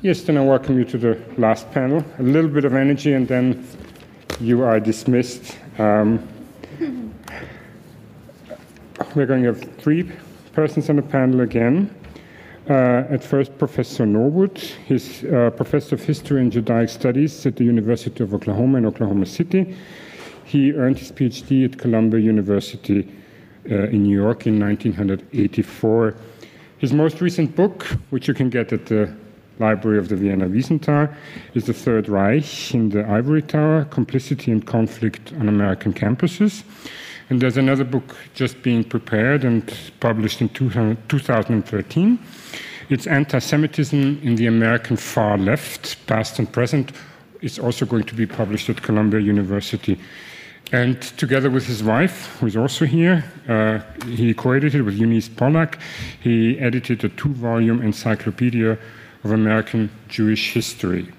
Yes, then I welcome you to the last panel. A little bit of energy and then you are dismissed. We're going to have 3 persons on the panel again. At first, Professor Norwood. He's Professor of History and Judaic Studies at the University of Oklahoma in Oklahoma City. He earned his PhD at Columbia University in New York in 1984. His most recent book, which you can get at the Library of the Vienna Wiesenthal, is The Third Reich in the Ivory Tower, Complicity and Conflict on American Campuses. And there's another book just being prepared and published in 2013. It's Antisemitism in the American Far Left, Past and Present. It's also going to be published at Columbia University. And together with his wife, who is also here, he co-edited with Juni Pollack. He edited a 2-volume encyclopedia of American Jewish history.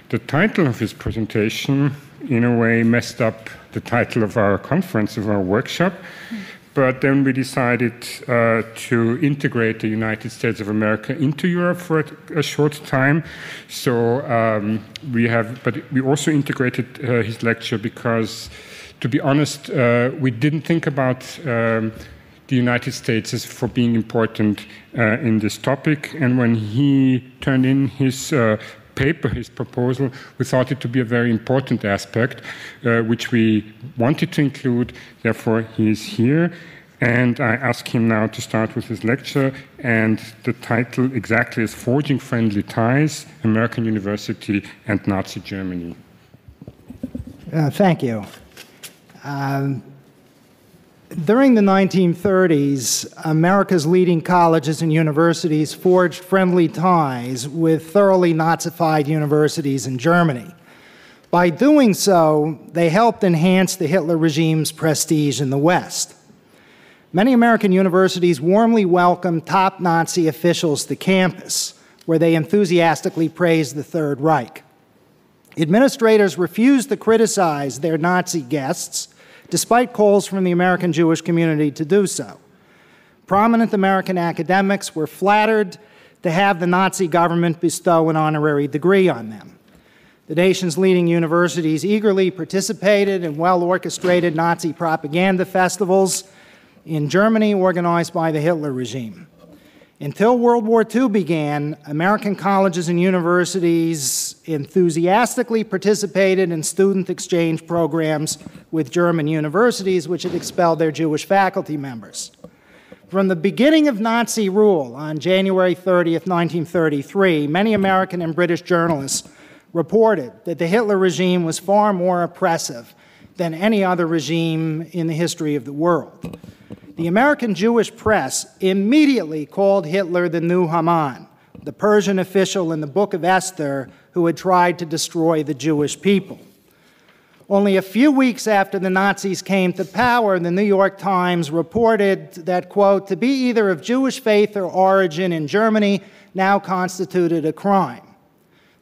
The title of his presentation, in a way, messed up the title of our conference, of our workshop, but then we decided to integrate the United States of America into Europe for a short time. So but we also integrated his lecture because, to be honest, we didn't think about the United States as for being important in this topic. And when he turned in his paper, his proposal, we thought it to be a very important aspect, which we wanted to include. Therefore, he is here. And I ask him now to start with his lecture. And the title exactly is Forging Friendly Ties, American University and Nazi Germany. Thank you. During the 1930s, America's leading colleges and universities forged friendly ties with thoroughly Nazified universities in Germany. By doing so, they helped enhance the Hitler regime's prestige in the West. Many American universities warmly welcomed top Nazi officials to campus, where they enthusiastically praised the Third Reich. Administrators refused to criticize their Nazi guests, despite calls from the American Jewish community to do so. Prominent American academics were flattered to have the Nazi government bestow an honorary degree on them. The nation's leading universities eagerly participated in well-orchestrated Nazi propaganda festivals in Germany organized by the Hitler regime. Until World War II began, American colleges and universities enthusiastically participated in student exchange programs with German universities, which had expelled their Jewish faculty members. From the beginning of Nazi rule on January 30th, 1933, many American and British journalists reported that the Hitler regime was far more oppressive than any other regime in the history of the world. The American Jewish press immediately called Hitler the new Haman, the Persian official in the Book of Esther who had tried to destroy the Jewish people. Only a few weeks after the Nazis came to power, the New York Times reported that, quote, to be either of Jewish faith or origin in Germany now constituted a crime.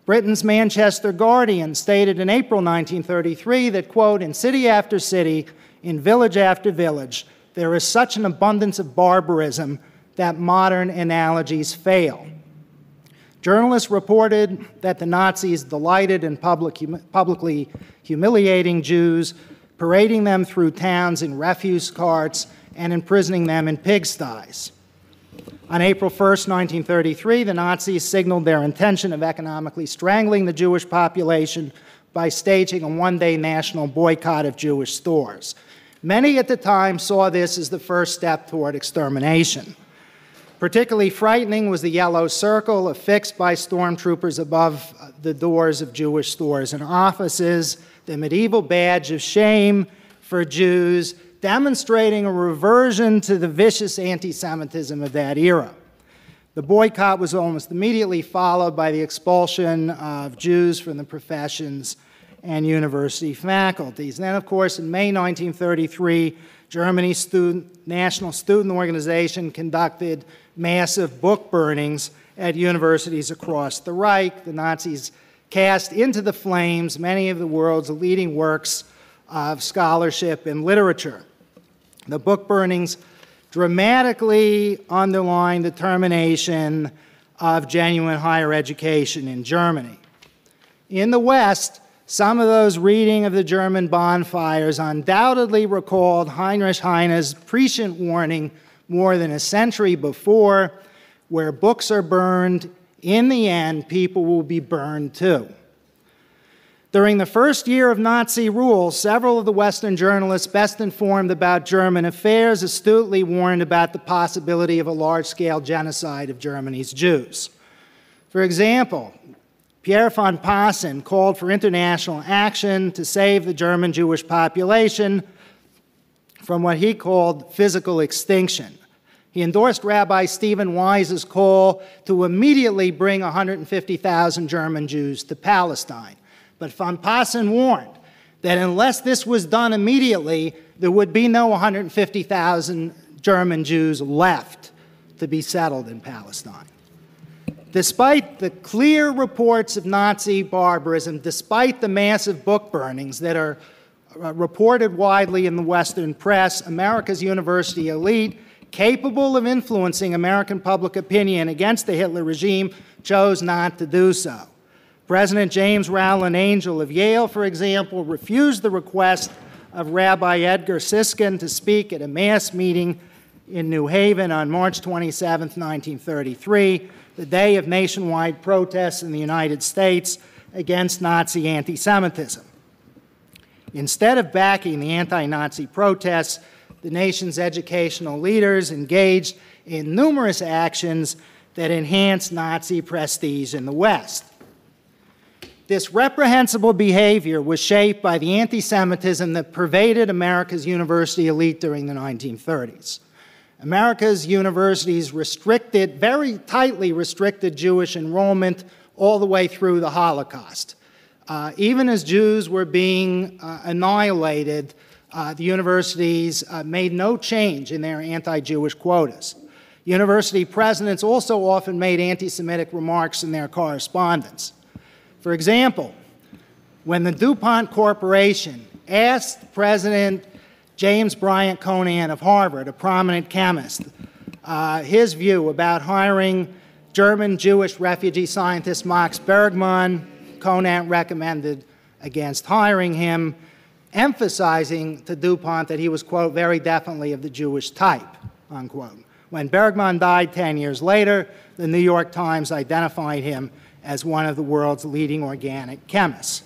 Britain's Manchester Guardian stated in April 1933 that, quote, in city after city, in village after village, there is such an abundance of barbarism that modern analogies fail. Journalists reported that the Nazis delighted in publicly humiliating Jews, parading them through towns in refuse carts, and imprisoning them in pigsties. On April 1st, 1933, the Nazis signaled their intention of economically strangling the Jewish population by staging a one-day national boycott of Jewish stores. Many at the time saw this as the first step toward extermination. Particularly frightening was the yellow circle affixed by stormtroopers above the doors of Jewish stores and offices, the medieval badge of shame for Jews, demonstrating a reversion to the vicious anti-Semitism of that era. The boycott was almost immediately followed by the expulsion of Jews from the professions and university faculties. Then, of course, in May 1933, Germany's National Student Organization conducted massive book burnings at universities across the Reich. The Nazis cast into the flames many of the world's leading works of scholarship and literature. The book burnings dramatically underline the termination of genuine higher education in Germany. In the West, some of those reading of the German bonfires undoubtedly recalled Heinrich Heine's prescient warning more than a century before, where books are burned, in the end, people will be burned too. During the first year of Nazi rule, several of the Western journalists best informed about German affairs astutely warned about the possibility of a large-scale genocide of Germany's Jews. For example, Pierre von Passen called for international action to save the German Jewish population from what he called physical extinction. He endorsed Rabbi Stephen Wise's call to immediately bring 150,000 German Jews to Palestine. But von Passen warned that unless this was done immediately, there would be no 150,000 German Jews left to be settled in Palestine. Despite the clear reports of Nazi barbarism, despite the massive book burnings that are reported widely in the Western press, America's university elite, capable of influencing American public opinion against the Hitler regime, chose not to do so. President James Rowland Angell of Yale, for example, refused the request of Rabbi Edgar Siskin to speak at a mass meeting in New Haven on March 27, 1933, the day of nationwide protests in the United States against Nazi anti-Semitism. Instead of backing the anti-Nazi protests, the nation's educational leaders engaged in numerous actions that enhanced Nazi prestige in the West. This reprehensible behavior was shaped by the anti-Semitism that pervaded America's university elite during the 1930s. America's universities restricted, very tightly restricted Jewish enrollment all the way through the Holocaust. Even as Jews were being annihilated, the universities made no change in their anti-Jewish quotas. University presidents also often made anti-Semitic remarks in their correspondence. For example, when the DuPont Corporation asked President James Bryant Conant of Harvard, a prominent chemist, his view about hiring German Jewish refugee scientist Max Bergmann, Conant recommended against hiring him, emphasizing to DuPont that he was, quote, very definitely of the Jewish type, unquote. When Bergmann died 10 years later, the New York Times identified him as one of the world's leading organic chemists.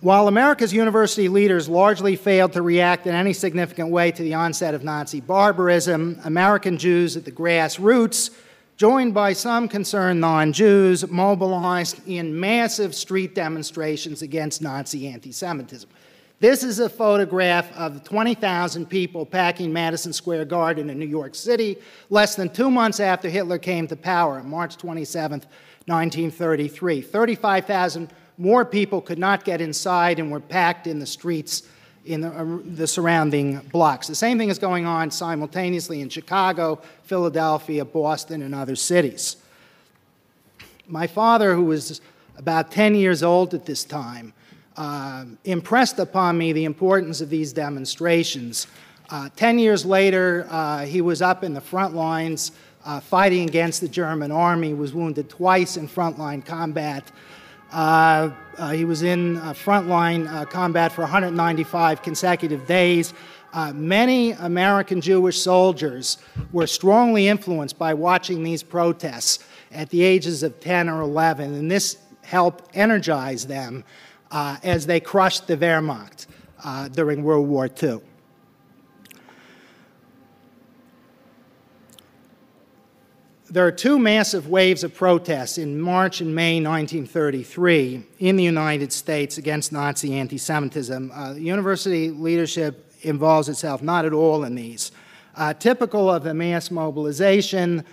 While America's university leaders largely failed to react in any significant way to the onset of Nazi barbarism, American Jews at the grassroots, joined by some concerned non-Jews, mobilized in massive street demonstrations against Nazi anti-Semitism. This is a photograph of 20,000 people packing Madison Square Garden in New York City less than 2 months after Hitler came to power on March 27, 1933. 35,000 more people could not get inside and were packed in the streets in the surrounding blocks. The same thing is going on simultaneously in Chicago, Philadelphia, Boston, and other cities. My father, who was about 10 years old at this time, impressed upon me the importance of these demonstrations. 10 years later, he was up in the front lines fighting against the German army, was wounded twice in frontline combat. He was in frontline combat for 195 consecutive days. Many American Jewish soldiers were strongly influenced by watching these protests at the ages of 10 or 11, and this helped energize them as they crushed the Wehrmacht during World War II. There are two massive waves of protests in March and May 1933 in the United States against Nazi anti-Semitism. The university leadership involves itself not at all in these. Typical of the mass mobilization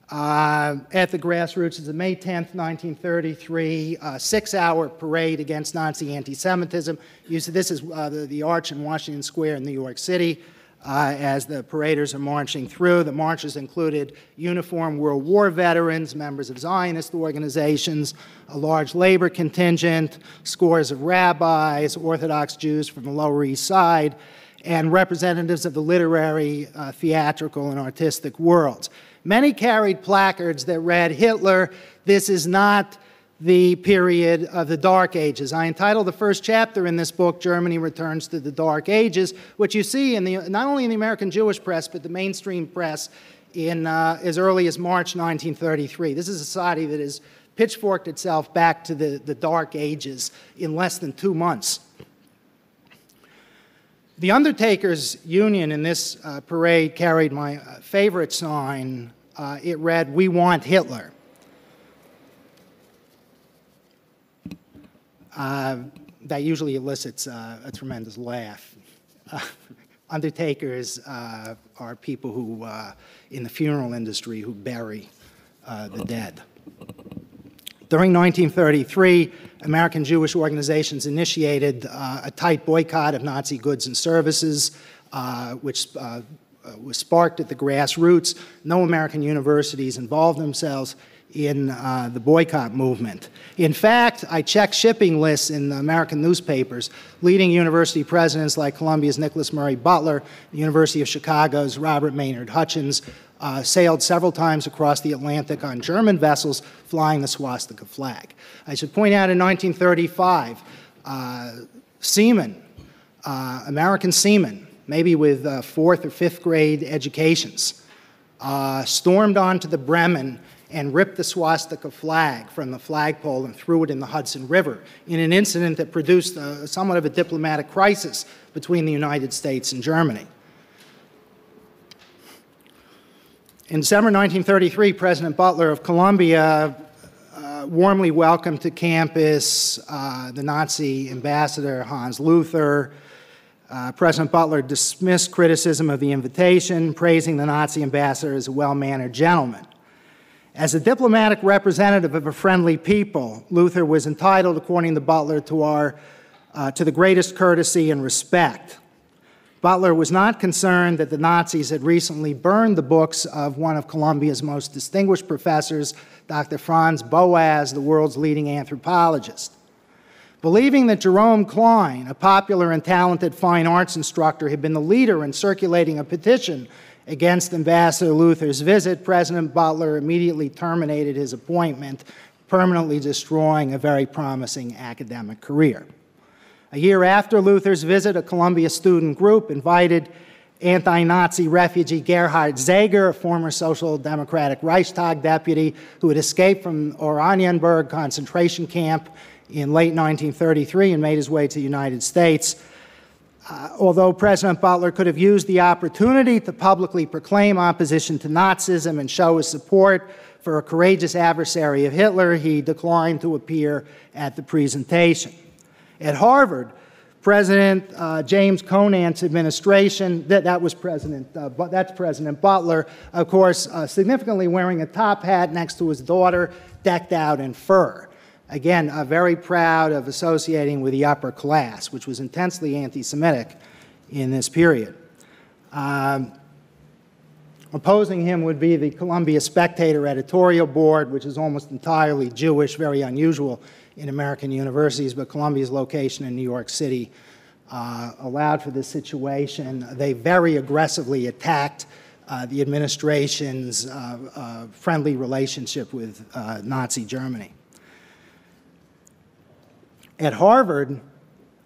at the grassroots is the May 10th, 1933, 6-hour parade against Nazi anti-Semitism. This is the Arch in Washington Square in New York City. As the paraders are marching through. The marches included uniformed World War veterans, members of Zionist organizations, a large labor contingent, scores of rabbis, Orthodox Jews from the Lower East Side, and representatives of the literary, theatrical, and artistic worlds. Many carried placards that read, "Hitler, this is not the period of the Dark Ages." I entitled the first chapter in this book, "Germany Returns to the Dark Ages," which you see in not only in the American Jewish press, but the mainstream press in as early as March 1933. This is a society that has pitchforked itself back to the Dark Ages in less than 2 months. The Undertakers Union in this parade carried my favorite sign. It read, "We want Hitler." That usually elicits a tremendous laugh. Undertakers are people who, in the funeral industry, who bury the dead. During 1933, American Jewish organizations initiated a tight boycott of Nazi goods and services, which was sparked at the grassroots. No American universities involved themselves in the boycott movement. In fact, I checked shipping lists in the American newspapers. Leading university presidents like Columbia's Nicholas Murray Butler, the University of Chicago's Robert Maynard Hutchins, sailed several times across the Atlantic on German vessels flying the swastika flag. I should point out in 1935, seamen, American seamen, maybe with 4th or 5th grade educations, stormed onto the Bremen and ripped the swastika flag from the flagpole and threw it in the Hudson River in an incident that produced somewhat of a diplomatic crisis between the United States and Germany. In December 1933, President Butler of Columbia warmly welcomed to campus the Nazi ambassador Hans Luther. President Butler dismissed criticism of the invitation, praising the Nazi ambassador as a well-mannered gentleman. As a diplomatic representative of a friendly people, Luther was entitled, according to Butler, to the greatest courtesy and respect. Butler was not concerned that the Nazis had recently burned the books of one of Columbia's most distinguished professors, Dr. Franz Boas, the world's leading anthropologist. Believing that Jerome Klein, a popular and talented fine arts instructor, had been the leader in circulating a petition against Ambassador Luther's visit, President Butler immediately terminated his appointment, permanently destroying a very promising academic career. A year after Luther's visit, a Columbia student group invited anti-Nazi refugee Gerhard Zager, a former Social Democratic Reichstag deputy who had escaped from Oranienburg concentration camp in late 1933 and made his way to the United States. Although President Butler could have used the opportunity to publicly proclaim opposition to Nazism and show his support for a courageous adversary of Hitler, he declined to appear at the presentation. At Harvard, President James Conant's administration, that's President Butler, of course, significantly wearing a top hat next to his daughter, decked out in fur. Again, very proud of associating with the upper class, which was intensely anti-Semitic in this period. Opposing him would be the Columbia Spectator editorial board, which is almost entirely Jewish, very unusual in American universities, but Columbia's location in New York City allowed for this situation. They very aggressively attacked the administration's friendly relationship with Nazi Germany. At Harvard,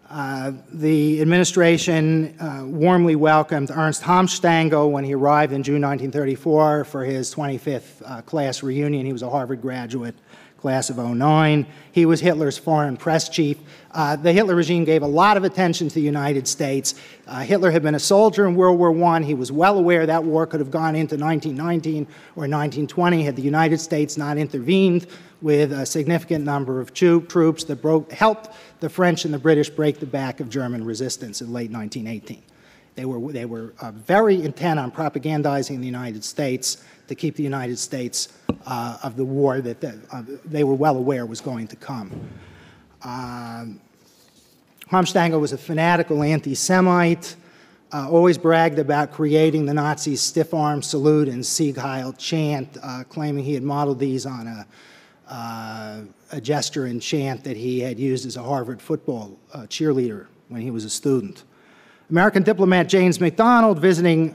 the administration warmly welcomed Ernst Hamstangl when he arrived in June 1934 for his 25th class reunion. He was a Harvard graduate, class of '09. He was Hitler's foreign press chief. The Hitler regime gave a lot of attention to the United States. Hitler had been a soldier in World War I. He was well aware that war could have gone into 1919 or 1920 had the United States not intervened with a significant number of troops that helped the French and the British break the back of German resistance in late 1918. They were very intent on propagandizing the United States to keep the United States of the war that they were well aware was going to come. Hamstangl was a fanatical anti-Semite, always bragged about creating the Nazis' stiff-arm salute and Sieg Heil chant, claiming he had modeled these on a gesture and chant that he had used as a Harvard football cheerleader when he was a student. American diplomat James MacDonald, visiting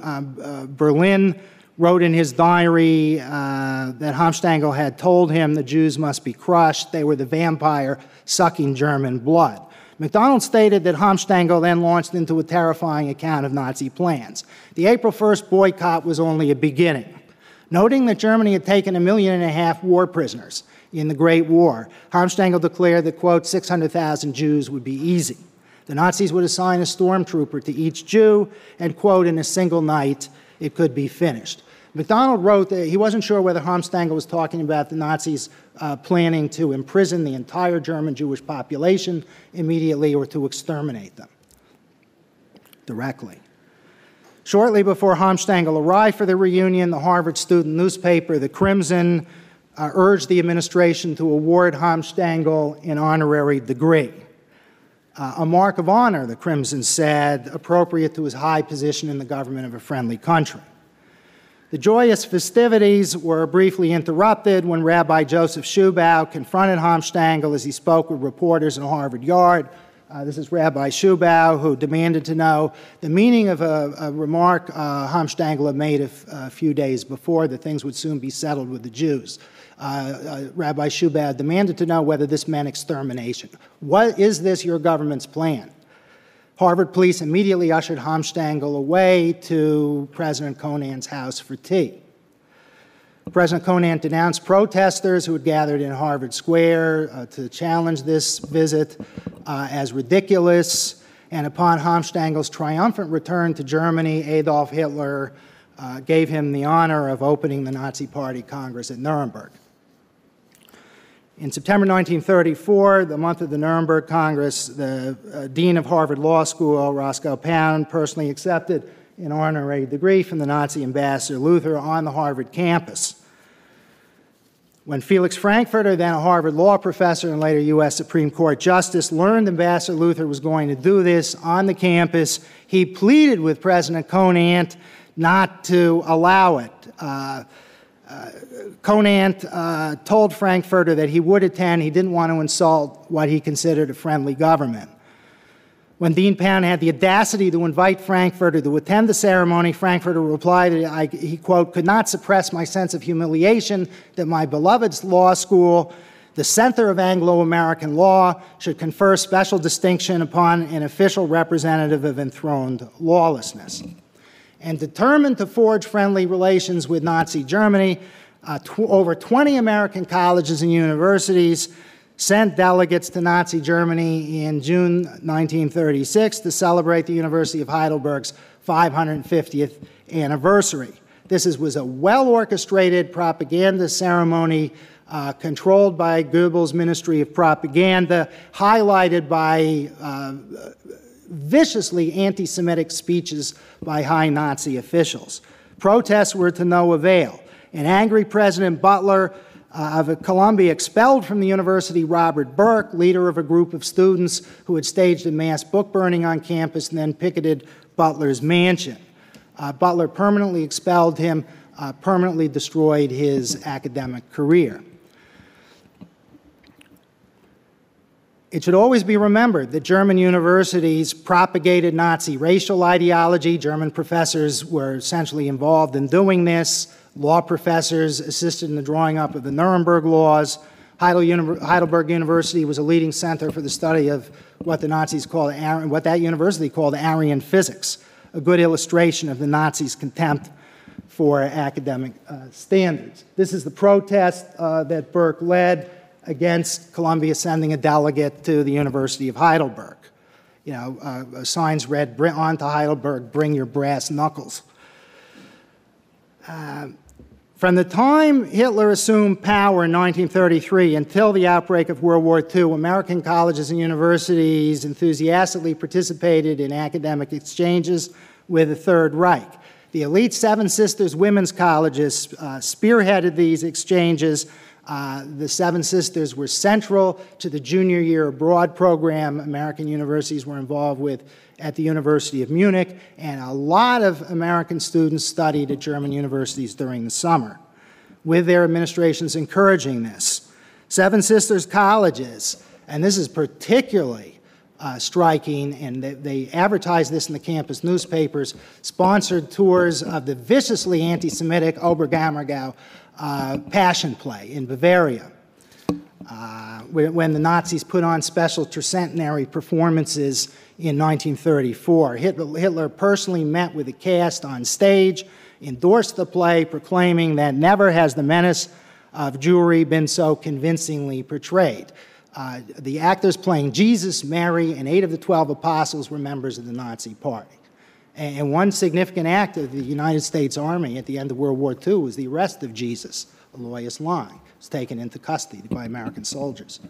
Berlin, wrote in his diary that Hanfstaengl had told him the Jews must be crushed. They were the vampire sucking German blood. MacDonald stated that Hanfstaengl then launched into a terrifying account of Nazi plans. The April 1st boycott was only a beginning. Noting that Germany had taken 1.5 million war prisoners in the Great War, Hanfstaengl declared that, quote, 600,000 Jews would be easy. The Nazis would assign a stormtrooper to each Jew, and, quote, in a single night, it could be finished. MacDonald wrote that he wasn't sure whether Hanfstaengl was talking about the Nazis planning to imprison the entire German Jewish population immediately or to exterminate them directly. Shortly before Hanfstaengl arrived for the reunion, the Harvard student newspaper, The Crimson, urged the administration to award Hanfstaengl an honorary degree. A mark of honor, The Crimson said, appropriate to his high position in the government of a friendly country. The joyous festivities were briefly interrupted when Rabbi Joseph Shubaugh confronted Hanfstaengl as he spoke with reporters in Harvard Yard. This is Rabbi Shubaugh, who demanded to know the meaning of a remark Hanfstaengl had made a few days before, that things would soon be settled with the Jews. Rabbi Shubaugh demanded to know whether this meant extermination. What is this your government's plan? Harvard police immediately ushered Hanfstaengl away to President Conant's house for tea. President Conant denounced protesters who had gathered in Harvard Square to challenge this visit as ridiculous, and upon Hanfstaengl's triumphant return to Germany, Adolf Hitler gave him the honor of opening the Nazi Party Congress at Nuremberg. In September 1934, the month of the Nuremberg Congress, the dean of Harvard Law School, Roscoe Pound, personally accepted an honorary degree from the Nazi ambassador Luther on the Harvard campus. When Felix Frankfurter, then a Harvard law professor and later U.S. Supreme Court justice, learned Ambassador Luther was going to do this on the campus, he pleaded with President Conant not to allow it. Conant told Frankfurter that he would attend. He didn't want to insult what he considered a friendly government. When Dean Pound had the audacity to invite Frankfurter to attend the ceremony, Frankfurter replied that he, quote, could not suppress my sense of humiliation that my beloved law school, the center of Anglo-American law, should confer special distinction upon an official representative of enthroned lawlessness. And determined to forge friendly relations with Nazi Germany, over 20 American colleges and universities sent delegates to Nazi Germany in June 1936 to celebrate the University of Heidelberg's 550th anniversary. This was a well-orchestrated propaganda ceremony controlled by Goebbels' Ministry of Propaganda, highlighted by viciously anti-Semitic speeches by high Nazi officials. Protests were to no avail. An angry President Butler of Columbia expelled from the university Robert Burke, leader of a group of students who had staged a mass book burning on campus and then picketed Butler's mansion. Butler permanently expelled him, permanently destroyed his academic career. It should always be remembered that German universities propagated Nazi racial ideology. German professors were essentially involved in doing this. Law professors assisted in the drawing up of the Nuremberg laws. Heidelberg University was a leading center for the study of what the Nazis called, what that university called Aryan physics, a good illustration of the Nazis' contempt for academic standards. This is the protest that Burke led against Columbia sending a delegate to the University of Heidelberg. You know, signs read, "On to Heidelberg, bring your brass knuckles." From the time Hitler assumed power in 1933 until the outbreak of World War II, American colleges and universities enthusiastically participated in academic exchanges with the Third Reich. The elite Seven Sisters women's colleges spearheaded these exchanges. The Seven Sisters were central to the junior year abroad program American universities were involved with at the University of Munich, and a lot of American students studied at German universities during the summer, with their administrations encouraging this. Seven Sisters colleges, and this is particularly striking, and they advertised this in the campus newspapers, sponsored tours of the viciously anti-Semitic Obergammergau Passion Play in Bavaria. When the Nazis put on special tercentenary performances in 1934. Hitler personally met with the cast on stage, endorsed the play, proclaiming that never has the menace of Jewry been so convincingly portrayed. The actors playing Jesus, Mary, and 8 of the 12 apostles were members of the Nazi Party. And one significant act of the United States Army at the end of World War II was the arrest of Jesus, Aloysius Lang, was taken into custody by American soldiers.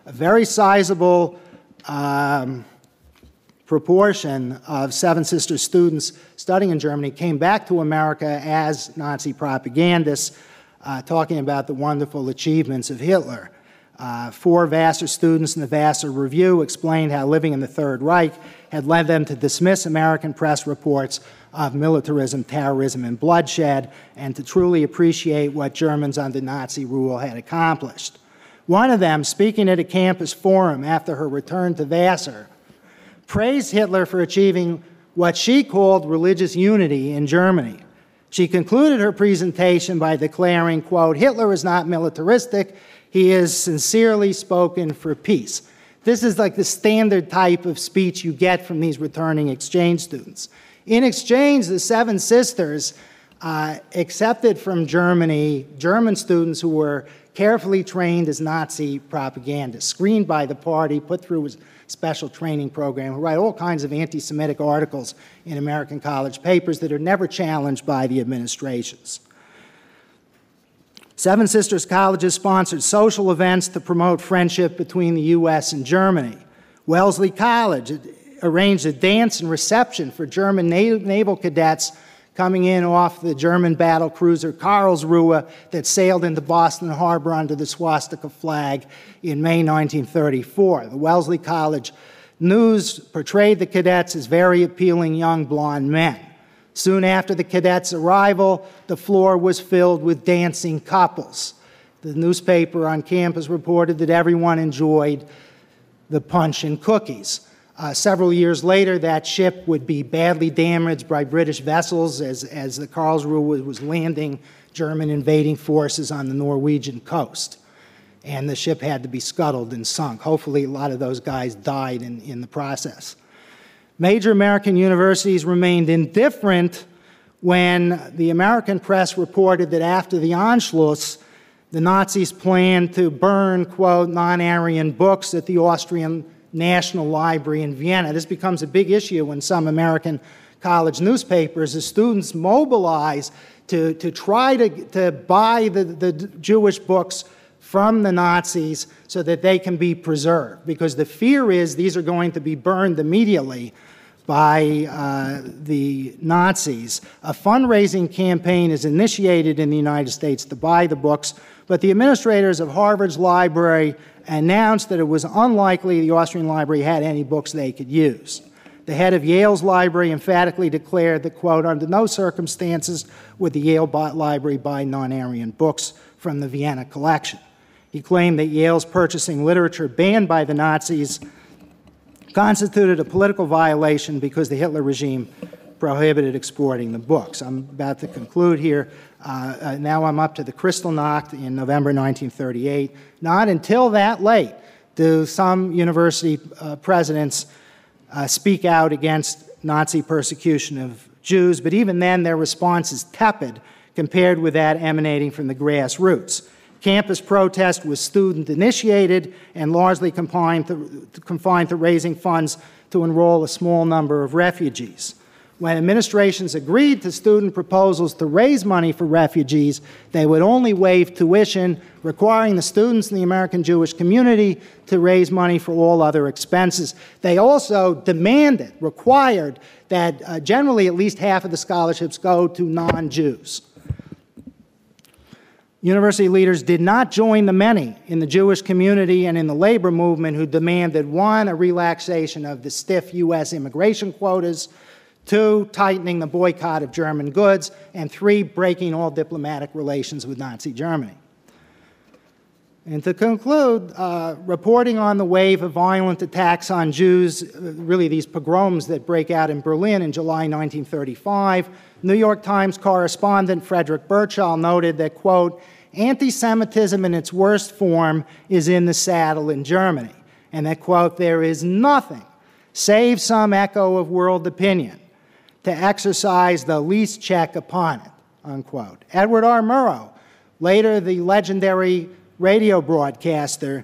A very sizable proportion of Seven Sisters students studying in Germany came back to America as Nazi propagandists, talking about the wonderful achievements of Hitler. 4 Vassar students in the Vassar Review explained how living in the Third Reich had led them to dismiss American press reports of militarism, terrorism, and bloodshed, and to truly appreciate what Germans under Nazi rule had accomplished. One of them, speaking at a campus forum after her return to Vassar, praised Hitler for achieving what she called religious unity in Germany. She concluded her presentation by declaring, quote, "Hitler is not militaristic, he is sincerely spoken for peace." This is like the standard type of speech you get from these returning exchange students. In exchange, the Seven Sisters accepted from Germany German students who were carefully trained as Nazi propagandists, screened by the party, put through a special training program, who write all kinds of anti-Semitic articles in American college papers that are never challenged by the administrations. Seven Sisters colleges sponsored social events to promote friendship between the U.S. and Germany. Wellesley College arranged a dance and reception for German naval cadets coming in off the German battle cruiser Karlsruhe that sailed into Boston Harbor under the swastika flag in May 1934. The Wellesley College News portrayed the cadets as very appealing young blonde men. Soon after the cadets' arrival, the floor was filled with dancing couples. The newspaper on campus reported that everyone enjoyed the punch and cookies. Several years later, that ship would be badly damaged by British vessels as the Karlsruhe was landing German invading forces on the Norwegian coast. And the ship had to be scuttled and sunk. Hopefully, a lot of those guys died in the process. Major American universities remained indifferent when the American press reported that after the Anschluss, the Nazis planned to burn, quote, non-Aryan books at the Austrian National Library in Vienna. This becomes a big issue in some American college newspapers as students mobilize to try to buy the Jewish books from the Nazis so that they can be preserved, because the fear is these are going to be burned immediately by the Nazis. A fundraising campaign is initiated in the United States to buy the books, but the administrators of Harvard's library announced that it was unlikely the Austrian library had any books they could use. The head of Yale's library emphatically declared that, quote, under no circumstances would the Yale library buy non-Aryan books from the Vienna collection. He claimed that Yale's purchasing literature banned by the Nazis constituted a political violation because the Hitler regime prohibited exporting the books. I'm about to conclude here. Now I'm up to the Kristallnacht in November 1938. Not until that late do some university presidents speak out against Nazi persecution of Jews, but even then their response is tepid compared with that emanating from the grassroots. Campus protest was student-initiated and largely confined to raising funds to enroll a small number of refugees. When administrations agreed to student proposals to raise money for refugees, they would only waive tuition, requiring the students in the American Jewish community to raise money for all other expenses. They also demanded, required, that generally at least half of the scholarships go to non-Jews. University leaders did not join the many in the Jewish community and in the labor movement who demanded, 1, a relaxation of the stiff U.S. immigration quotas, 2, tightening the boycott of German goods, and 3, breaking all diplomatic relations with Nazi Germany. And to conclude, reporting on the wave of violent attacks on Jews, really these pogroms that break out in Berlin in July 1935, New York Times correspondent Frederick Birchall noted that, quote, anti-Semitism in its worst form is in the saddle in Germany, and that, quote, there is nothing save some echo of world opinion to exercise the least check upon it, unquote. Edward R. Murrow, later the legendary radio broadcaster,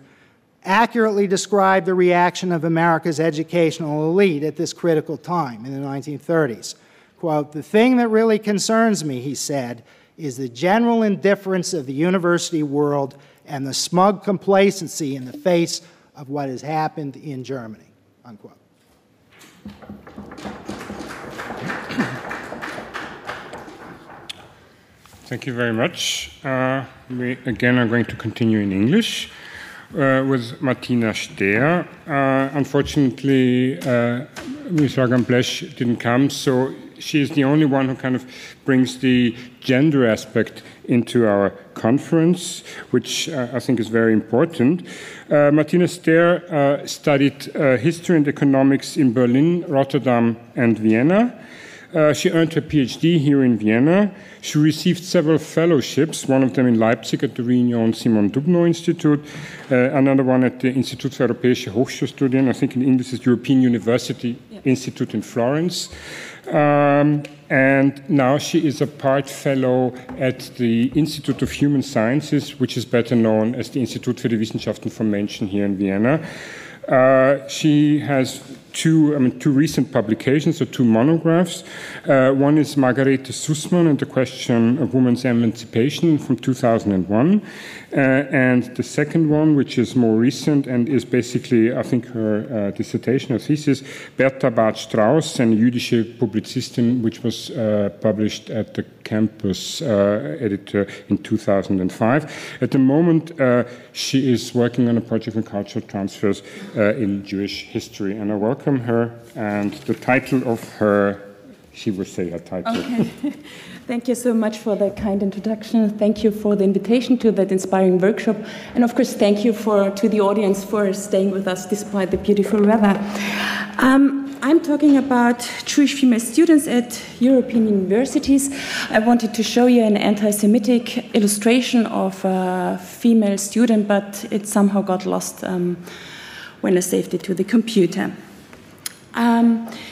accurately described the reaction of America's educational elite at this critical time in the 1930s. Quote, the thing that really concerns me, he said, is the general indifference of the university world and the smug complacency in the face of what has happened in Germany, unquote. Thank you very much. We again are going to continue in English with Martina Stehr. Unfortunately, Ms. Ragan-Blesch didn't come, so she is the only one who kind of brings the gender aspect into our conference, which I think is very important. Martina Stehr studied history and economics in Berlin, Rotterdam, and Vienna. She earned her PhD here in Vienna. She received several fellowships, one of them in Leipzig at the renowned Simon Dubno Institute, another one at the Institut für Europäische Hochschulstudien, I think in English is European University Institute in Florence. And now she is a part fellow at the Institute of Human Sciences, which is better known as the Institut für die Wissenschaften vom Menschen here in Vienna. She has two recent publications, or two monographs. One is Margarete Sussman and the Question of Women's Emancipation from 2001. And the second one, which is more recent and is basically, I think, her dissertation or thesis, Bertha Barth-Strauss and Jüdische Publizistin, which was published at the Campus editor in 2005. At the moment, she is working on a project on cultural transfers in Jewish history. And I welcome her, and the title of her, she will say her title. Okay. Thank you so much for that kind introduction. Thank you for the invitation to that inspiring workshop. And of course, thank you to the audience for staying with us despite the beautiful weather. I'm talking about Jewish female students at European universities. I wanted to show you an anti-Semitic illustration of a female student, but it somehow got lost when I saved it to the computer.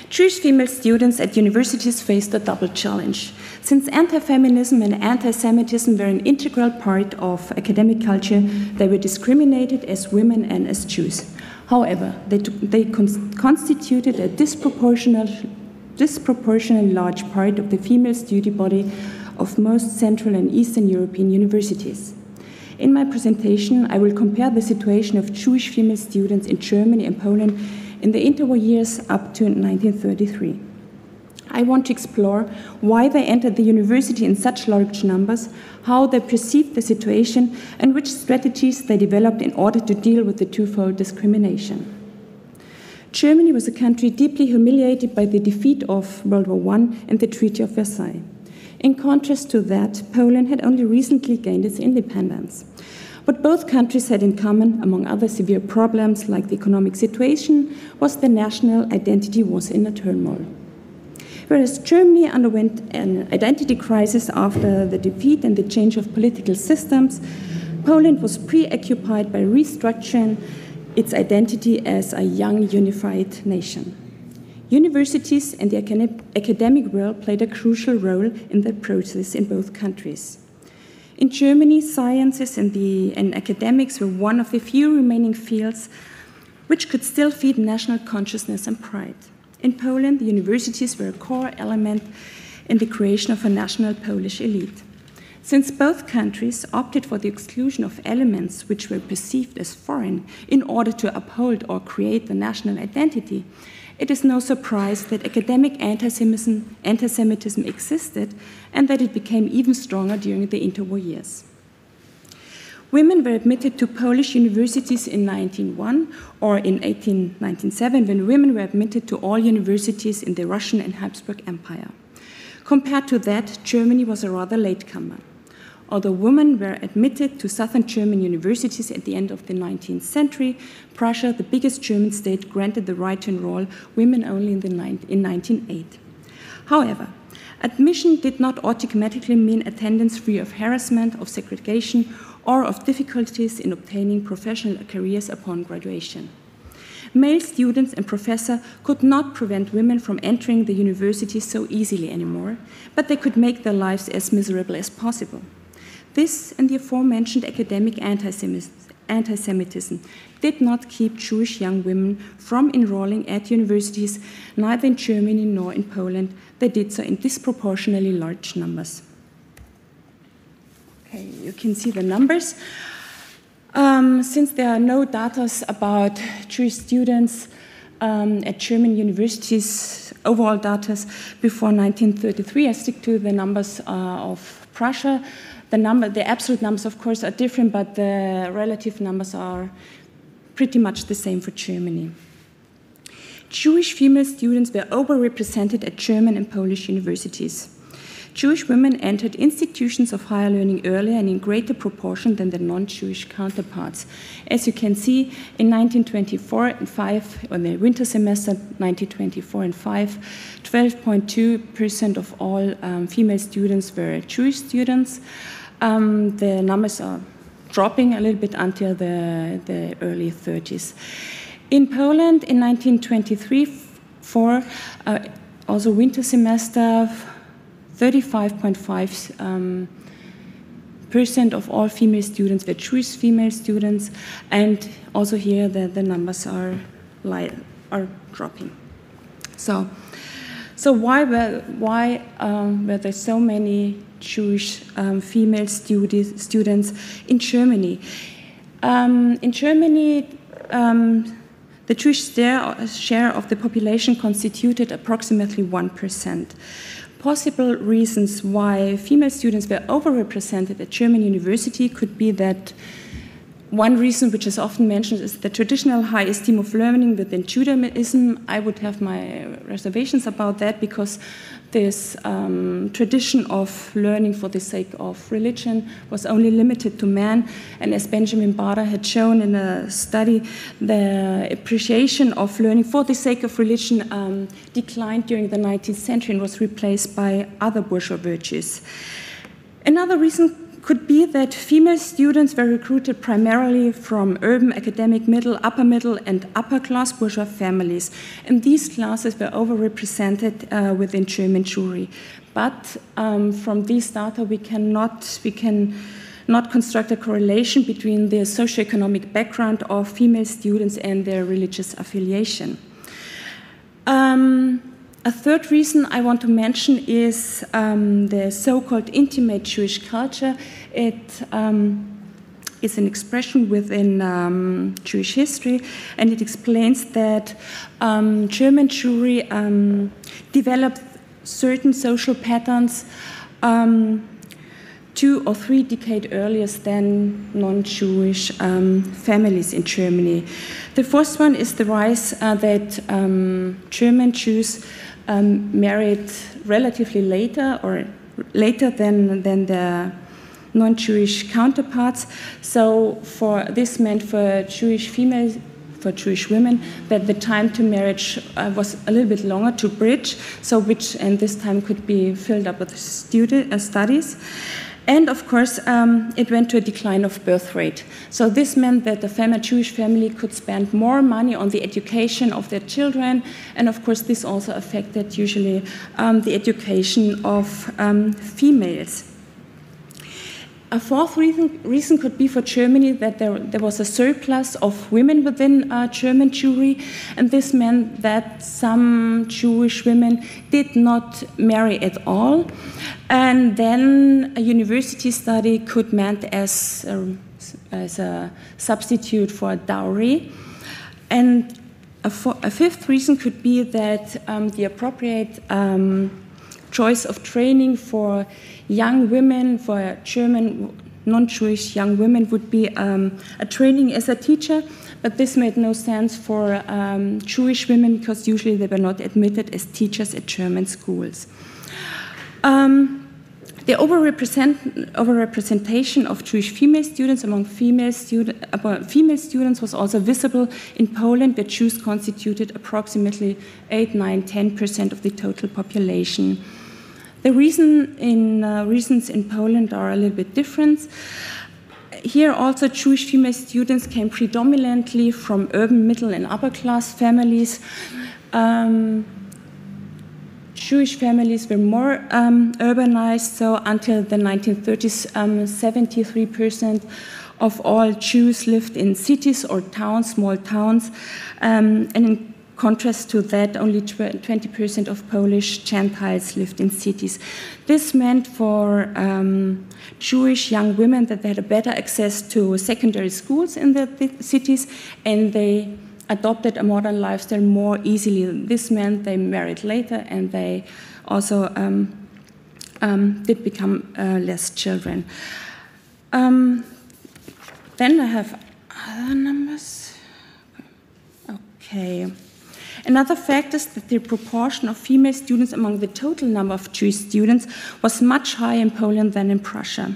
Jewish female students at universities faced a double challenge. Since anti-feminism and anti-Semitism were an integral part of academic culture, they were discriminated as women and as Jews. However, they constituted a disproportionately large part of the female student body of most Central and Eastern European universities. In my presentation, I will compare the situation of Jewish female students in Germany and Poland in the interwar years up to 1933. I want to explore why they entered the university in such large numbers, how they perceived the situation, and which strategies they developed in order to deal with the twofold discrimination. Germany was a country deeply humiliated by the defeat of World War I and the Treaty of Versailles. In contrast to that, Poland had only recently gained its independence. What both countries had in common, among other severe problems like the economic situation, was the national identity was in a turmoil. Whereas Germany underwent an identity crisis after the defeat and the change of political systems, Poland was preoccupied by restructuring its identity as a young, unified nation. Universities and the academic world played a crucial role in that process in both countries. In Germany, sciences and academics were one of the few remaining fields which could still feed national consciousness and pride. In Poland, the universities were a core element in the creation of a national Polish elite. Since both countries opted for the exclusion of elements which were perceived as foreign in order to uphold or create the national identity, it is no surprise that academic anti-Semitism existed and that it became even stronger during the interwar years. Women were admitted to Polish universities in 1901 or in 1897 when women were admitted to all universities in the Russian and Habsburg Empire. Compared to that, Germany was a rather latecomer. Although women were admitted to southern German universities at the end of the 19th century, Prussia, the biggest German state, granted the right to enroll women only in 1908. However, admission did not automatically mean attendance free of harassment, of segregation, or of difficulties in obtaining professional careers upon graduation. Male students and professors could not prevent women from entering the university so easily anymore, but they could make their lives as miserable as possible. This and the aforementioned academic anti-Semitism did not keep Jewish young women from enrolling at universities, neither in Germany nor in Poland. They did so in disproportionately large numbers. Okay, you can see the numbers. Since there are no data about Jewish students at German universities, overall data before 1933, I stick to the numbers of Prussia. The absolute numbers, of course, are different, but the relative numbers are pretty much the same for Germany. Jewish female students were overrepresented at German and Polish universities. Jewish women entered institutions of higher learning earlier and in greater proportion than their non-Jewish counterparts. As you can see, in 1924 and 5, on the winter semester, 1924 and 5, 12.2% of all female students were Jewish students. The numbers are dropping a little bit until the early 30s. In Poland, in 1923-4, also winter semester, 35.5% of all female students were Jewish female students, and also here the numbers are dropping. So why were there so many Jewish female students in Germany? In Germany, the Jewish share of the population constituted approximately 1%. Possible reasons why female students were overrepresented at German university could be that one reason, which is often mentioned, is the traditional high esteem of learning within Judaism. I would have my reservations about that, because this tradition of learning for the sake of religion was only limited to men. And as Benjamin Bader had shown in a study, the appreciation of learning for the sake of religion declined during the 19th century and was replaced by other bourgeois virtues. Another reason could be that female students were recruited primarily from urban academic upper middle, and upper class bourgeois families. And these classes were overrepresented within German Jewry. But from these data, we cannot construct a correlation between the socioeconomic background of female students and their religious affiliation. A third reason I want to mention is the so-called intimate Jewish culture. It is an expression within Jewish history, and it explains that German Jewry developed certain social patterns 2 or 3 decades earlier than non-Jewish families in Germany. The first one is the rise that German Jews married relatively later, or later than their non-Jewish counterparts. So this meant for Jewish females, for Jewish women, that the time to marriage was a little bit longer to bridge, and this time could be filled up with studies. And of course, it went to a decline of birth rate. So this meant that the Jewish family could spend more money on the education of their children, and of course, this also affected usually the education of females. A fourth reason could be for Germany that there was a surplus of women within German Jewry, and this meant that some Jewish women did not marry at all, and then a university study could meant as a substitute for dowry. And a fifth reason could be that the appropriate choice of training for young women, for German non-Jewish young women, would be a training as a teacher, but this made no sense for Jewish women because usually they were not admitted as teachers at German schools. The overrepresentation of Jewish female students among female students was also visible in Poland, where Jews constituted approximately 8, 9, 10% of the total population. The reasons in Poland are a little bit different. Here also Jewish female students came predominantly from urban middle and upper class families. Jewish families were more urbanized, so until the 1930s, 73% of all Jews lived in cities or towns, small towns, and in contrast to that, only 20% of Polish Gentiles lived in cities. This meant for Jewish young women that they had a better access to secondary schools in the cities, and they adopted a modern lifestyle more easily. This meant they married later, and they also did become less children. Then I have other numbers. Okay. Another fact is that the proportion of female students among the total number of Jewish students was much higher in Poland than in Prussia.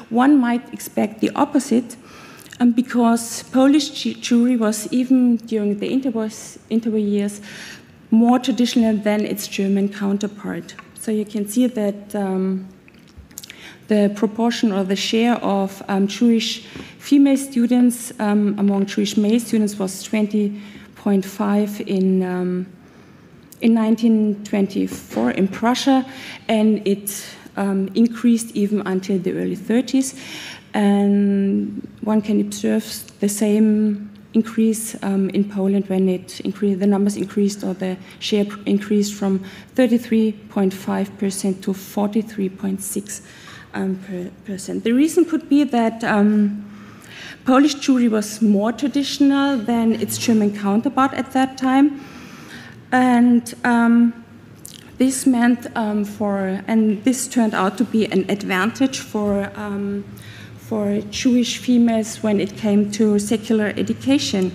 One might expect the opposite, because Polish Jewry was, even during the interwar years, more traditional than its German counterpart. So you can see that the proportion or the share of Jewish female students among Jewish male students was 20.5 in 1924 in Prussia, and it increased even until the early 30s. And one can observe the same increase in Poland when the numbers increased, or the share increased from 33.5% to 43.6%. The reason could be that Polish Jewry was more traditional than its German counterpart at that time, and this meant and this turned out to be an advantage for Jewish females when it came to secular education.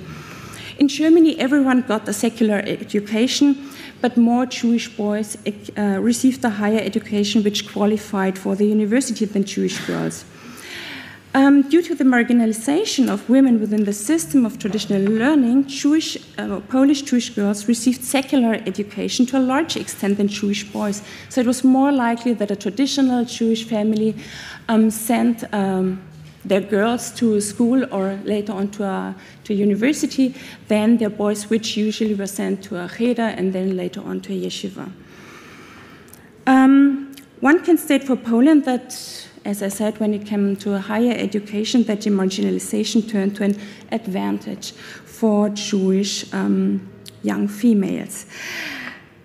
In Germany, everyone got a secular education, but more Jewish boys received a higher education which qualified for the university than Jewish girls. Due to the marginalization of women within the system of traditional learning, Polish Jewish girls received secular education to a larger extent than Jewish boys. So it was more likely that a traditional Jewish family sent their girls to school or later on to a university than their boys, which usually were sent to a cheder and then later on to a yeshiva. One can state for Poland that, as I said, when it came to a higher education, that the marginalization turned to an advantage for Jewish young females.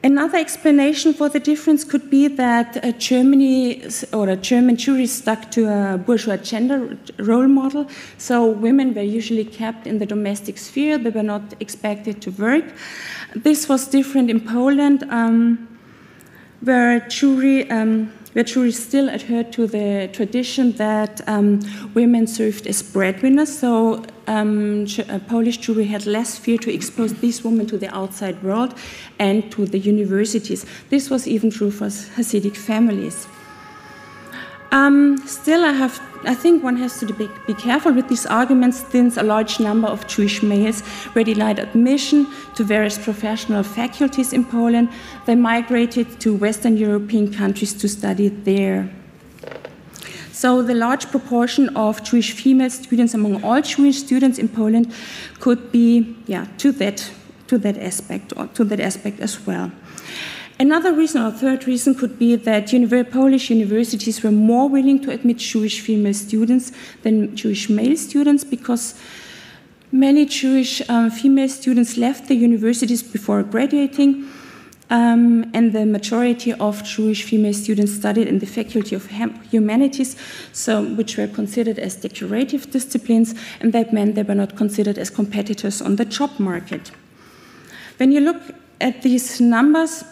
Another explanation for the difference could be that German Jewry stuck to a bourgeois gender role model. So women were usually kept in the domestic sphere. They were not expected to work. This was different in Poland, where Jewry still adhered to the tradition that women served as breadwinners. So Polish Jewry had less fear to expose these women to the outside world and to the universities. This was even true for Hasidic families. Still, I think one has to be careful with these arguments, since a large number of Jewish males were denied admission to various professional faculties in Poland. They migrated to Western European countries to study there. So the large proportion of Jewish female students among all Jewish students in Poland could be, to that aspect as well. Another reason, or third reason, could be that Polish universities were more willing to admit Jewish female students than Jewish male students, because many Jewish female students left the universities before graduating, and the majority of Jewish female students studied in the Faculty of Humanities, which were considered as decorative disciplines, and that meant they were not considered as competitors on the job market. When you look at these numbers,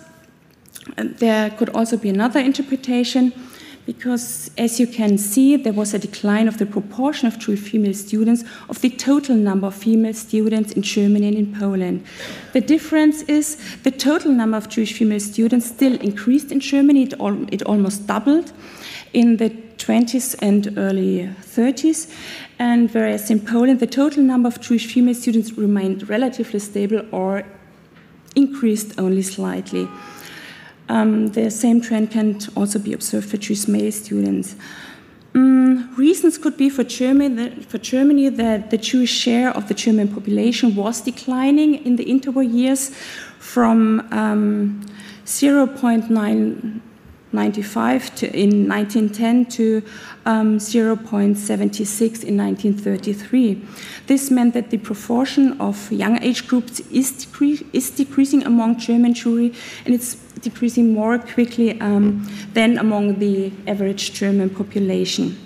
there could also be another interpretation, because as you can see, there was a decline of the proportion of Jewish female students of the total number of female students in Germany and in Poland. The difference is the total number of Jewish female students still increased in Germany, it almost doubled, in the 20s and early 30s, and whereas in Poland the total number of Jewish female students remained relatively stable or increased only slightly. The same trend can also be observed for Jewish male students. Reasons could be for Germany that the Jewish share of the German population was declining in the interwar years from 0.95 in 1910 to 0.76 in 1933. This meant that the proportion of young age groups is decreasing among German Jewry, and it's decreasing more quickly than among the average German population.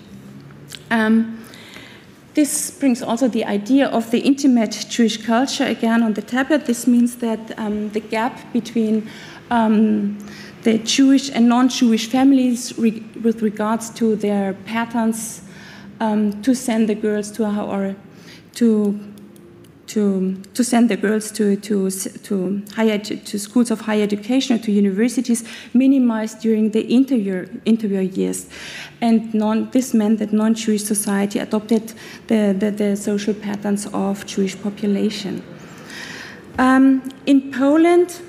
This brings also the idea of the intimate Jewish culture again on the tablet. This means that the gap between the Jewish and non-Jewish families with regards to their patterns to send the girls to send the girls to schools of higher education or to universities minimized during the interwar years, and this meant that non-Jewish society adopted the social patterns of Jewish population. In Poland,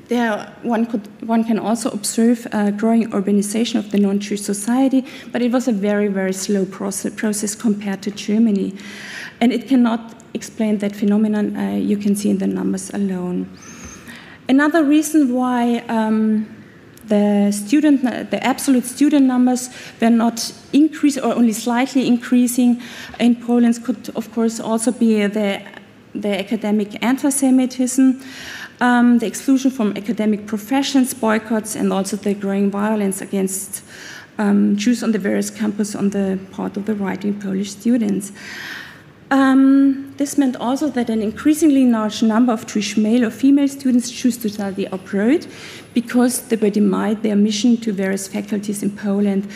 one can also observe a growing urbanization of the non-Jewish society, but it was a very, very slow process compared to Germany, and it cannot explain that phenomenon. You can see in the numbers alone. Another reason why the absolute student numbers were not increasing or only slightly increasing in Poland could, of course, also be the academic anti-Semitism, the exclusion from academic professions, boycotts, and also the growing violence against Jews on the various campuses on the part of the right-wing Polish students. This meant also that an increasingly large number of Jewish male or female students choose to study abroad because they were denied their admission to various faculties in Poland.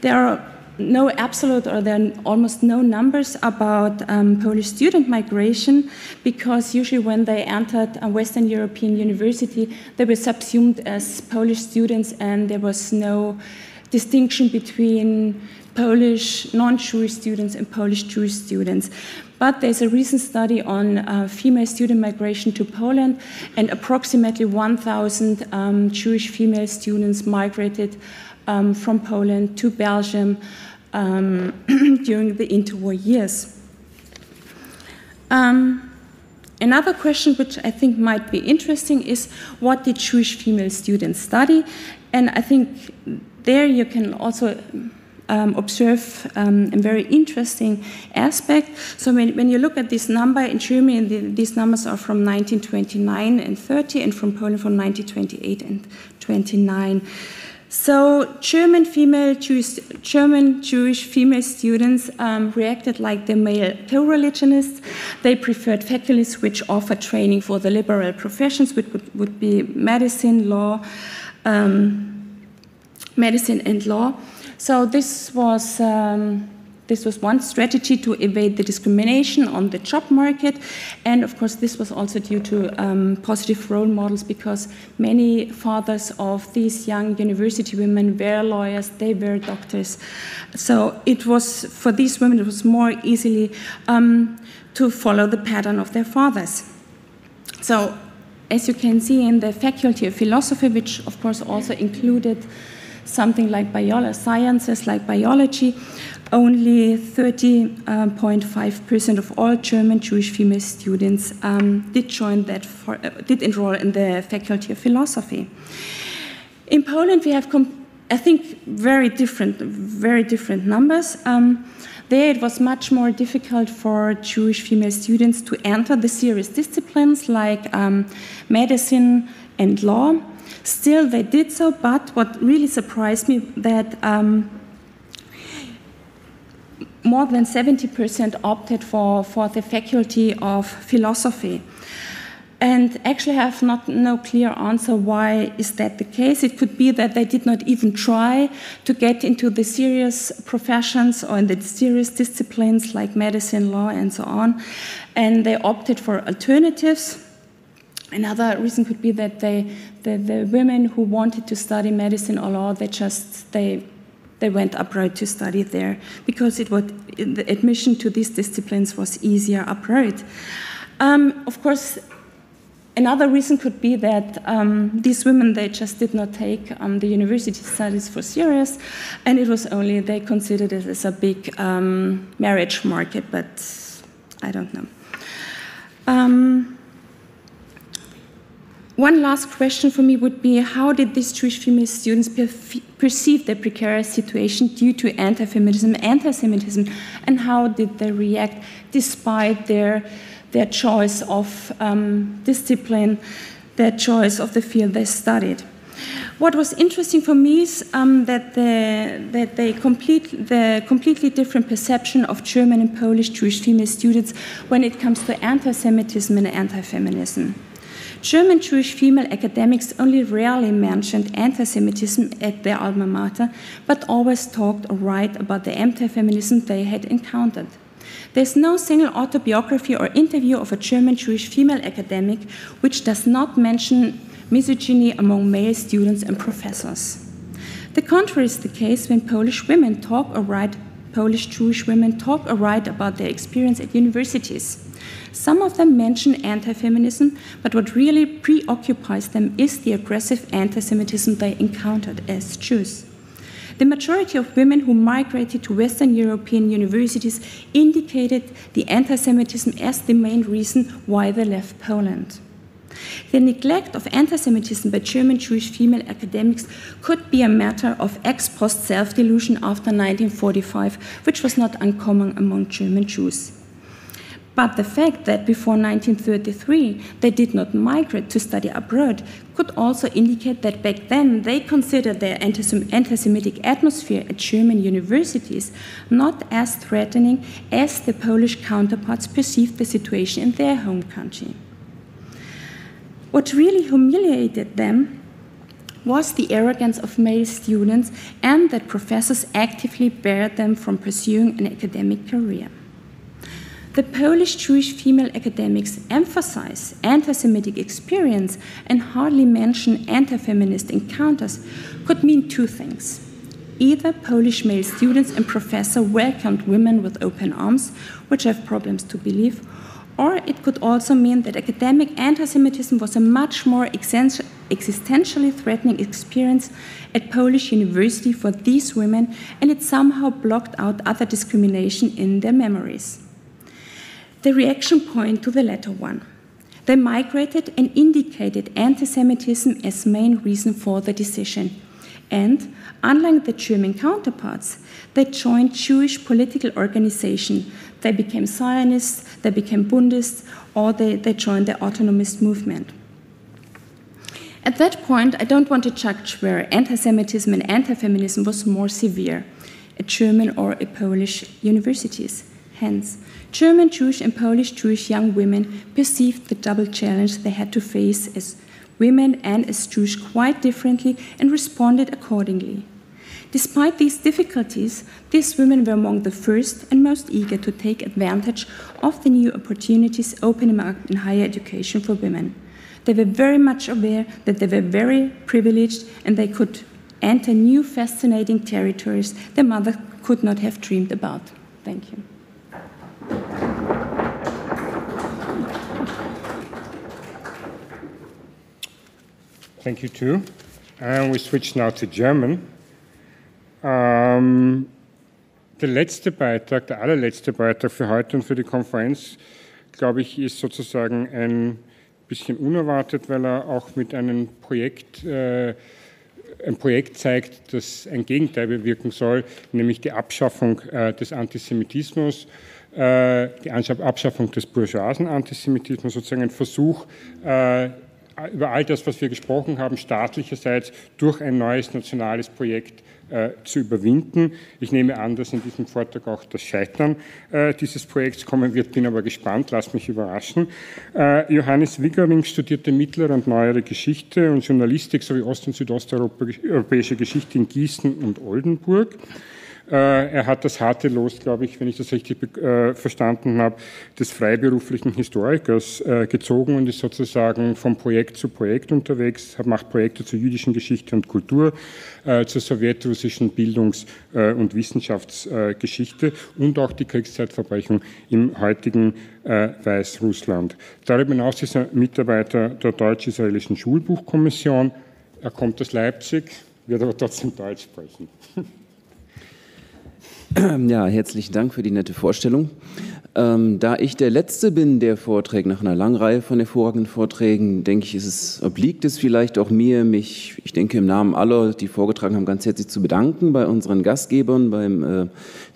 There are no absolute, or there are almost no numbers about Polish student migration, because usually when they entered a Western European university, they were subsumed as Polish students, and there was no distinction between Polish non-Jewish students and Polish Jewish students. But there's a recent study on female student migration to Poland, and approximately 1,000 Jewish female students migrated from Poland to Belgium during the interwar years. Another question which I think might be interesting is, what did Jewish female students study? And I think there you can also observe a very interesting aspect. So when you look at this number in Germany, these numbers are from 1929 and 30, and from Poland from 1928 and 29. So German Jewish female students reacted like the male co-religionists. They preferred faculties which offered training for the liberal professions, which would be medicine, law, medicine and law. So this was one strategy to evade the discrimination on the job market, and of course this was also due to positive role models, because many fathers of these young university women were lawyers, they were doctors. So it was, for these women, it was more easily to follow the pattern of their fathers. So as you can see in the Faculty of Philosophy, which of course also included something like sciences like biology, only 30.5% of all German Jewish female students did enroll in the Faculty of Philosophy. In Poland, we have, I think, very different numbers. There, it was much more difficult for Jewish female students to enter the serious disciplines like medicine and law. Still, they did so, but what really surprised me, that more than 70% opted for the Faculty of Philosophy. And actually, I have no clear answer why is that the case. It could be that they did not even try to get into the serious professions or in the serious disciplines like medicine, law, and so on, and they opted for alternatives. Another reason could be that the women who wanted to study medicine or law, they they went abroad to study there because the admission to these disciplines was easier abroad. Of course, another reason could be that these women, they just did not take the university studies for serious, and it was only, they considered it as a big marriage market, but I don't know. One last question for me would be, how did these Jewish female students perceive their precarious situation due to anti-feminism, anti-Semitism, and how did they react despite their choice of discipline, their choice of the field they studied? What was interesting for me is that the completely different perception of German and Polish Jewish female students when it comes to anti-Semitism and anti-feminism. German Jewish female academics only rarely mentioned anti-Semitism at their alma mater, but always talked or write about the anti-feminism they had encountered. There's no single autobiography or interview of a German Jewish female academic which does not mention misogyny among male students and professors. The contrary is the case when Polish Jewish women talk or write about their experience at universities. Some of them mention anti-feminism, but what really preoccupies them is the aggressive anti-Semitism they encountered as Jews. The majority of women who migrated to Western European universities indicated the anti-Semitism as the main reason why they left Poland. The neglect of anti-Semitism by German Jewish female academics could be a matter of ex-post self-delusion after 1945, which was not uncommon among German Jews. But the fact that before 1933 they did not migrate to study abroad could also indicate that back then they considered their anti-Semitic atmosphere at German universities not as threatening as the Polish counterparts perceived the situation in their home country. What really humiliated them was the arrogance of male students and that professors actively barred them from pursuing an academic career. The Polish Jewish female academics emphasize anti-Semitic experience and hardly mention anti-feminist encounters could mean two things. Either Polish male students and professors welcomed women with open arms, which I have problems to believe, or it could also mean that academic anti-Semitism was a much more existentially threatening experience at Polish university for these women, and it somehow blocked out other discrimination in their memories. The reaction point to the latter one. They migrated and indicated anti-Semitism as main reason for the decision. And, unlike the German counterparts, they joined Jewish political organizations. They became Zionists, they became Bundists, or they joined the autonomist movement. At that point, I don't want to judge where anti-Semitism and anti-feminism was more severe, at German or at Polish universities. Hence, German Jewish and Polish Jewish young women perceived the double challenge they had to face as women and as Jews quite differently and responded accordingly. Despite these difficulties, these women were among the first and most eager to take advantage of the new opportunities opening up in higher education for women. They were very much aware that they were very privileged and they could enter new fascinating territories their mother could not have dreamed about. Thank you. Thank you too. And we switch now to German. Der allerletzte Beitrag für heute und für die Konferenz, glaube ich, ist sozusagen ein bisschen unerwartet, weil er auch mit einem Projekt zeigt, das ein Gegenteil bewirken soll, nämlich die Abschaffung des Antisemitismus, die Abschaffung des bourgeoisen Antisemitismus, sozusagen ein Versuch, über all das, was wir gesprochen haben, staatlicherseits durch ein neues nationales Projekt zu überwinden. Ich nehme an, dass in diesem Vortrag auch das Scheitern dieses Projekts kommen wird, bin aber gespannt, lasst mich überraschen. Johannes Wiggering studierte mittlere und neuere Geschichte und Journalistik sowie ost- und südosteuropäische Geschichte in Gießen und Oldenburg. Er hat das harte Los, glaube ich, wenn ich das richtig verstanden habe, des freiberuflichen Historikers gezogen und ist sozusagen von Projekt zu Projekt unterwegs, macht Projekte zur jüdischen Geschichte und Kultur, zur sowjetrussischen Bildungs- und Wissenschaftsgeschichte und auch die Kriegszeitverbrechen im heutigen Weißrussland. Darüber hinaus ist er Mitarbeiter der Deutsch-Israelischen Schulbuchkommission. Er kommt aus Leipzig, wird aber trotzdem Deutsch sprechen. Ja, herzlichen Dank für die nette Vorstellung. Da ich der Letzte bin, der vorträgt nach einer langen Reihe von hervorragenden Vorträgen, denke ich, obliegt es vielleicht auch mir, mich, ich denke im Namen aller, die vorgetragen haben, ganz herzlich zu bedanken bei unseren Gastgebern,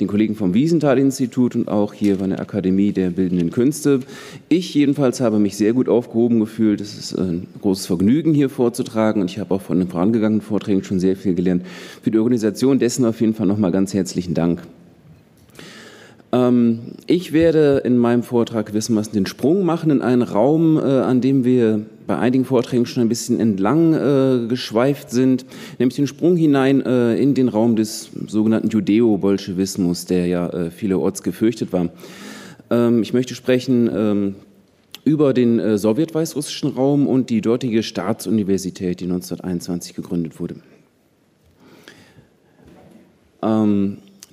den Kollegen vom Wiesenthal-Institut und auch hier bei der Akademie der Bildenden Künste. Ich jedenfalls habe mich sehr gut aufgehoben gefühlt. Es ist ein großes Vergnügen, hier vorzutragen und ich habe auch von den vorangegangenen Vorträgen schon sehr viel gelernt. Für die Organisation dessen auf jeden Fall nochmal ganz herzlichen Dank. Ich werde in meinem Vortrag gewissermaßen den Sprung machen in einen Raum, an dem wir bei einigen Vorträgen schon ein bisschen entlang geschweift sind, nämlich den Sprung hinein in den Raum des sogenannten Judäo-Bolschewismus, der ja vielerorts gefürchtet war. Ich möchte sprechen über den sowjet-weißrussischen Raum und die dortige Staatsuniversität, die 1921 gegründet wurde.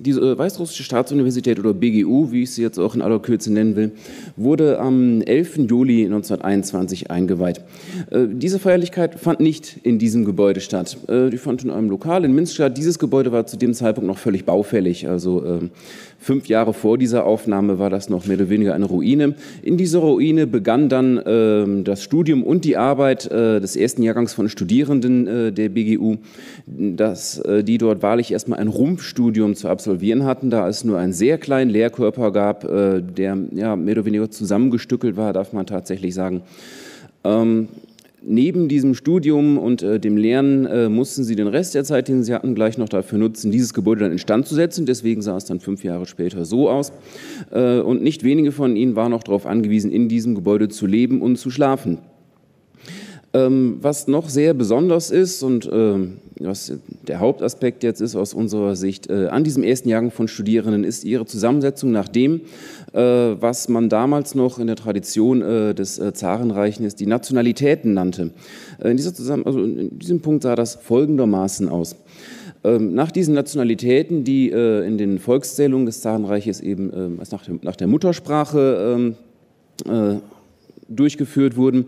Die Weißrussische Staatsuniversität oder BGU, wie ich sie jetzt auch in aller Kürze nennen will, wurde am 11. Juli 1921 eingeweiht. Diese Feierlichkeit fand nicht in diesem Gebäude statt. Die fand in einem Lokal in Minsk statt. Dieses Gebäude war zu dem Zeitpunkt noch völlig baufällig. Also 5 Jahre vor dieser Aufnahme war das noch mehr oder weniger eine Ruine. In dieser Ruine begann dann das Studium und die Arbeit des ersten Jahrgangs von Studierenden der BGU, die dort wahrlich erstmal ein Rumpfstudium zu absolvieren hatten, da es nur einen sehr kleinen Lehrkörper gab, der ja, mehr oder weniger zusammengestückelt war, darf man tatsächlich sagen. Neben diesem Studium und dem Lernen mussten sie den Rest der Zeit, den sie hatten, gleich noch dafür nutzen, dieses Gebäude dann instand zu setzen. Deswegen sah es dann 5 Jahre später so aus. Und nicht wenige von ihnen waren auch darauf angewiesen, in diesem Gebäude zu leben und zu schlafen. Was noch sehr besonders ist und was der Hauptaspekt jetzt ist aus unserer Sicht an diesem ersten Jahrgang von Studierenden, ist ihre Zusammensetzung nach dem, was man damals noch in der Tradition des Zarenreiches die Nationalitäten nannte. In diesem Punkt sah das folgendermaßen aus. Nach diesen Nationalitäten, die in den Volkszählungen des Zarenreiches eben nach der Muttersprache durchgeführt wurden,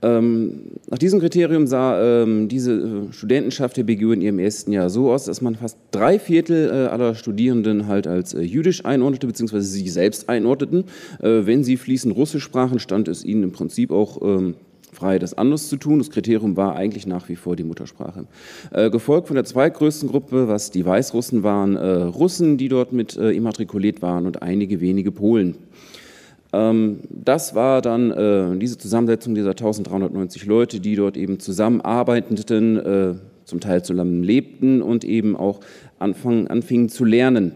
nach diesem Kriterium sah diese Studentenschaft der BGU in ihrem ersten Jahr so aus, dass man fast 3/4 aller Studierenden halt als jüdisch einordnete, beziehungsweise sie selbst einordneten. Wenn sie fließend Russisch sprachen, stand es ihnen im Prinzip auch frei, das anders zu tun. Das Kriterium war eigentlich nach wie vor die Muttersprache. Gefolgt von der zweitgrößten Gruppe, was die Weißrussen waren, Russen, die dort mit immatrikuliert waren und einige wenige Polen. Das war dann diese Zusammensetzung dieser 1390 Leute, die dort eben zusammenarbeiteten, zum Teil zusammen lebten und eben auch anfingen zu lernen.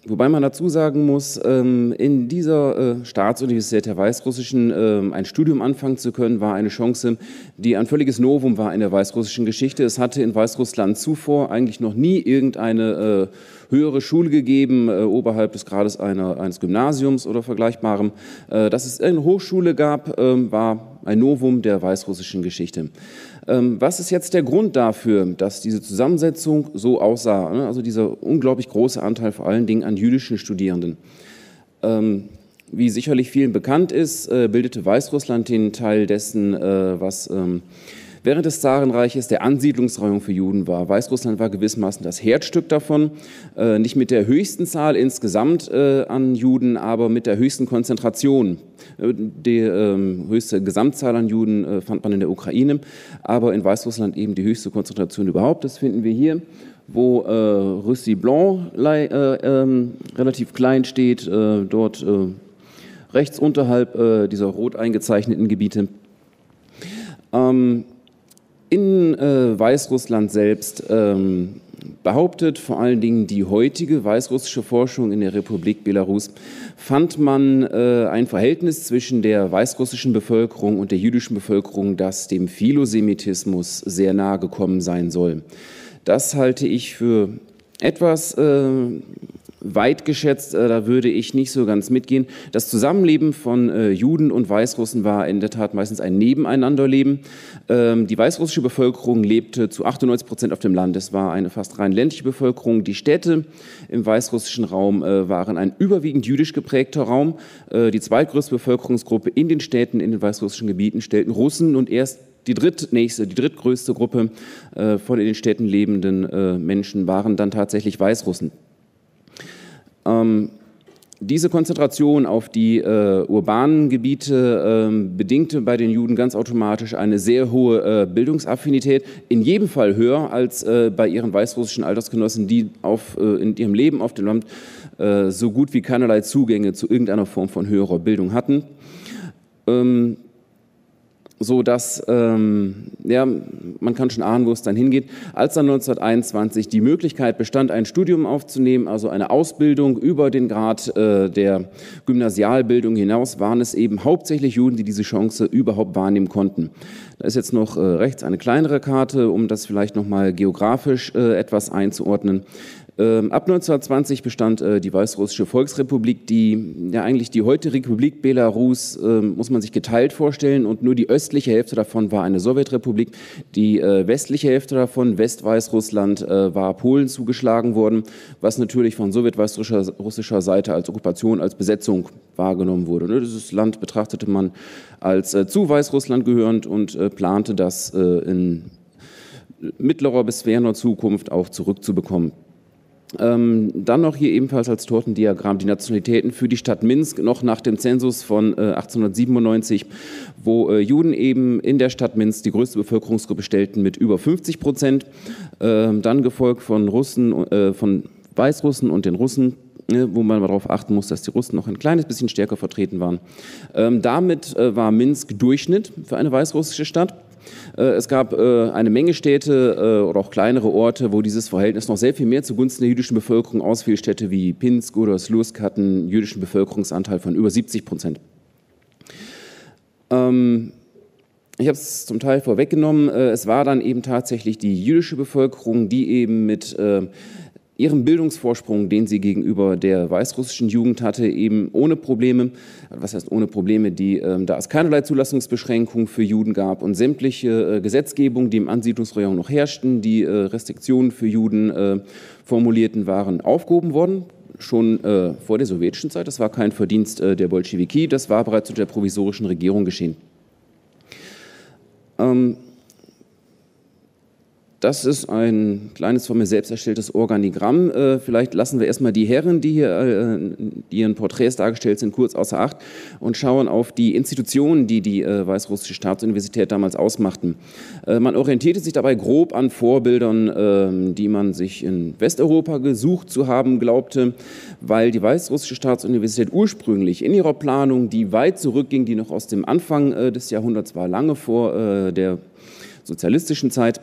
Wobei man dazu sagen muss, in dieser Staatsuniversität der Weißrussischen ein Studium anfangen zu können, war eine Chance, die ein völliges Novum war in der weißrussischen Geschichte. Es hatte in Weißrussland zuvor eigentlich noch nie irgendeine höhere Schule gegeben, oberhalb des Grades eines Gymnasiums oder Vergleichbarem. Dass es eine Hochschule gab, war ein Novum der weißrussischen Geschichte. Was ist jetzt der Grund dafür, dass diese Zusammensetzung so aussah? Also dieser unglaublich große Anteil vor allen Dingen an jüdischen Studierenden. Wie sicherlich vielen bekannt ist, bildete Weißrussland den Teil dessen, was während des Zarenreiches der Ansiedlungsraum für Juden war. Weißrussland war gewissermaßen das Herzstück davon, nicht mit der höchsten Zahl insgesamt an Juden, aber mit der höchsten Konzentration. Die höchste Gesamtzahl an Juden fand man in der Ukraine, aber in Weißrussland eben die höchste Konzentration überhaupt. Das finden wir hier, wo Russie Blanc relativ klein steht, dort rechts unterhalb dieser rot eingezeichneten Gebiete. In Weißrussland selbst behauptet vor allen Dingen die heutige weißrussische Forschung in der Republik Belarus, fand man ein Verhältnis zwischen der weißrussischen Bevölkerung und der jüdischen Bevölkerung, das dem Philosemitismus sehr nahe gekommen sein soll. Das halte ich für etwas weit geschätzt, da würde ich nicht so ganz mitgehen. Das Zusammenleben von Juden und Weißrussen war in der Tat meistens ein Nebeneinanderleben. Die weißrussische Bevölkerung lebte zu 98% auf dem Land. Es war eine fast rein ländliche Bevölkerung. Die Städte im weißrussischen Raum waren ein überwiegend jüdisch geprägter Raum. Die zweitgrößte Bevölkerungsgruppe in den Städten, in den weißrussischen Gebieten stellten Russen und erst die drittgrößte Gruppe von in den Städten lebenden Menschen waren dann tatsächlich Weißrussen. Diese Konzentration auf die urbanen Gebiete bedingte bei den Juden ganz automatisch eine sehr hohe Bildungsaffinität, in jedem Fall höher als bei ihren weißrussischen Altersgenossen, die in ihrem Leben auf dem Land so gut wie keinerlei Zugänge zu irgendeiner Form von höherer Bildung hatten. So dass, ja, man kann schon ahnen, wo es dann hingeht. Als dann 1921 die Möglichkeit bestand, ein Studium aufzunehmen, also eine Ausbildung über den Grad der Gymnasialbildung hinaus, waren es eben hauptsächlich Juden, die diese Chance überhaupt wahrnehmen konnten. Da ist jetzt noch rechts eine kleinere Karte, um das vielleicht nochmal geografisch etwas einzuordnen. Ab 1920 bestand die Weißrussische Volksrepublik, die ja eigentlich die heutige Republik Belarus, muss man sich geteilt vorstellen, und nur die östliche Hälfte davon war eine Sowjetrepublik. Die westliche Hälfte davon, Westweißrussland, war Polen zugeschlagen worden, was natürlich von sowjetweißrussischer Seite als Okkupation, als Besetzung wahrgenommen wurde. Dieses Land betrachtete man als zu Weißrussland gehörend und plante das in mittlerer bis ferner Zukunft auch zurückzubekommen. Dann noch hier ebenfalls als Tortendiagramm die Nationalitäten für die Stadt Minsk, noch nach dem Zensus von 1897, wo Juden eben in der Stadt Minsk die größte Bevölkerungsgruppe stellten mit über 50%, dann gefolgt von von Weißrussen und den Russen, wo man darauf achten muss, dass die Russen noch ein kleines bisschen stärker vertreten waren. Damit war Minsk Durchschnitt für eine weißrussische Stadt. Es gab eine Menge Städte oder auch kleinere Orte, wo dieses Verhältnis noch sehr viel mehr zugunsten der jüdischen Bevölkerung ausfiel. Städte wie Pinsk oder Slursk hatten einen jüdischen Bevölkerungsanteil von über 70%. Ich habe es zum Teil vorweggenommen. Es war dann eben tatsächlich die jüdische Bevölkerung, die eben mit ihrem Bildungsvorsprung, den sie gegenüber der weißrussischen Jugend hatte, eben ohne Probleme, was heißt ohne Probleme, da es keinerlei Zulassungsbeschränkungen für Juden gab und sämtliche Gesetzgebung, die im Ansiedlungsrayon noch herrschten, die Restriktionen für Juden formulierten, waren aufgehoben worden, schon vor der sowjetischen Zeit. Das war kein Verdienst der Bolschewiki, das war bereits unter der provisorischen Regierung geschehen. Das ist ein kleines von mir selbst erstelltes Organigramm. Vielleicht lassen wir erstmal die Herren, die hier die ihren Porträts dargestellt sind, kurz außer Acht und schauen auf die Institutionen, die die Weißrussische Staatsuniversität damals ausmachten. Man orientierte sich dabei grob an Vorbildern, die man sich in Westeuropa gesucht zu haben glaubte, weil die Weißrussische Staatsuniversität ursprünglich in ihrer Planung, die weit zurückging, die noch aus dem Anfang des Jahrhunderts war, lange vor der sozialistischen Zeit,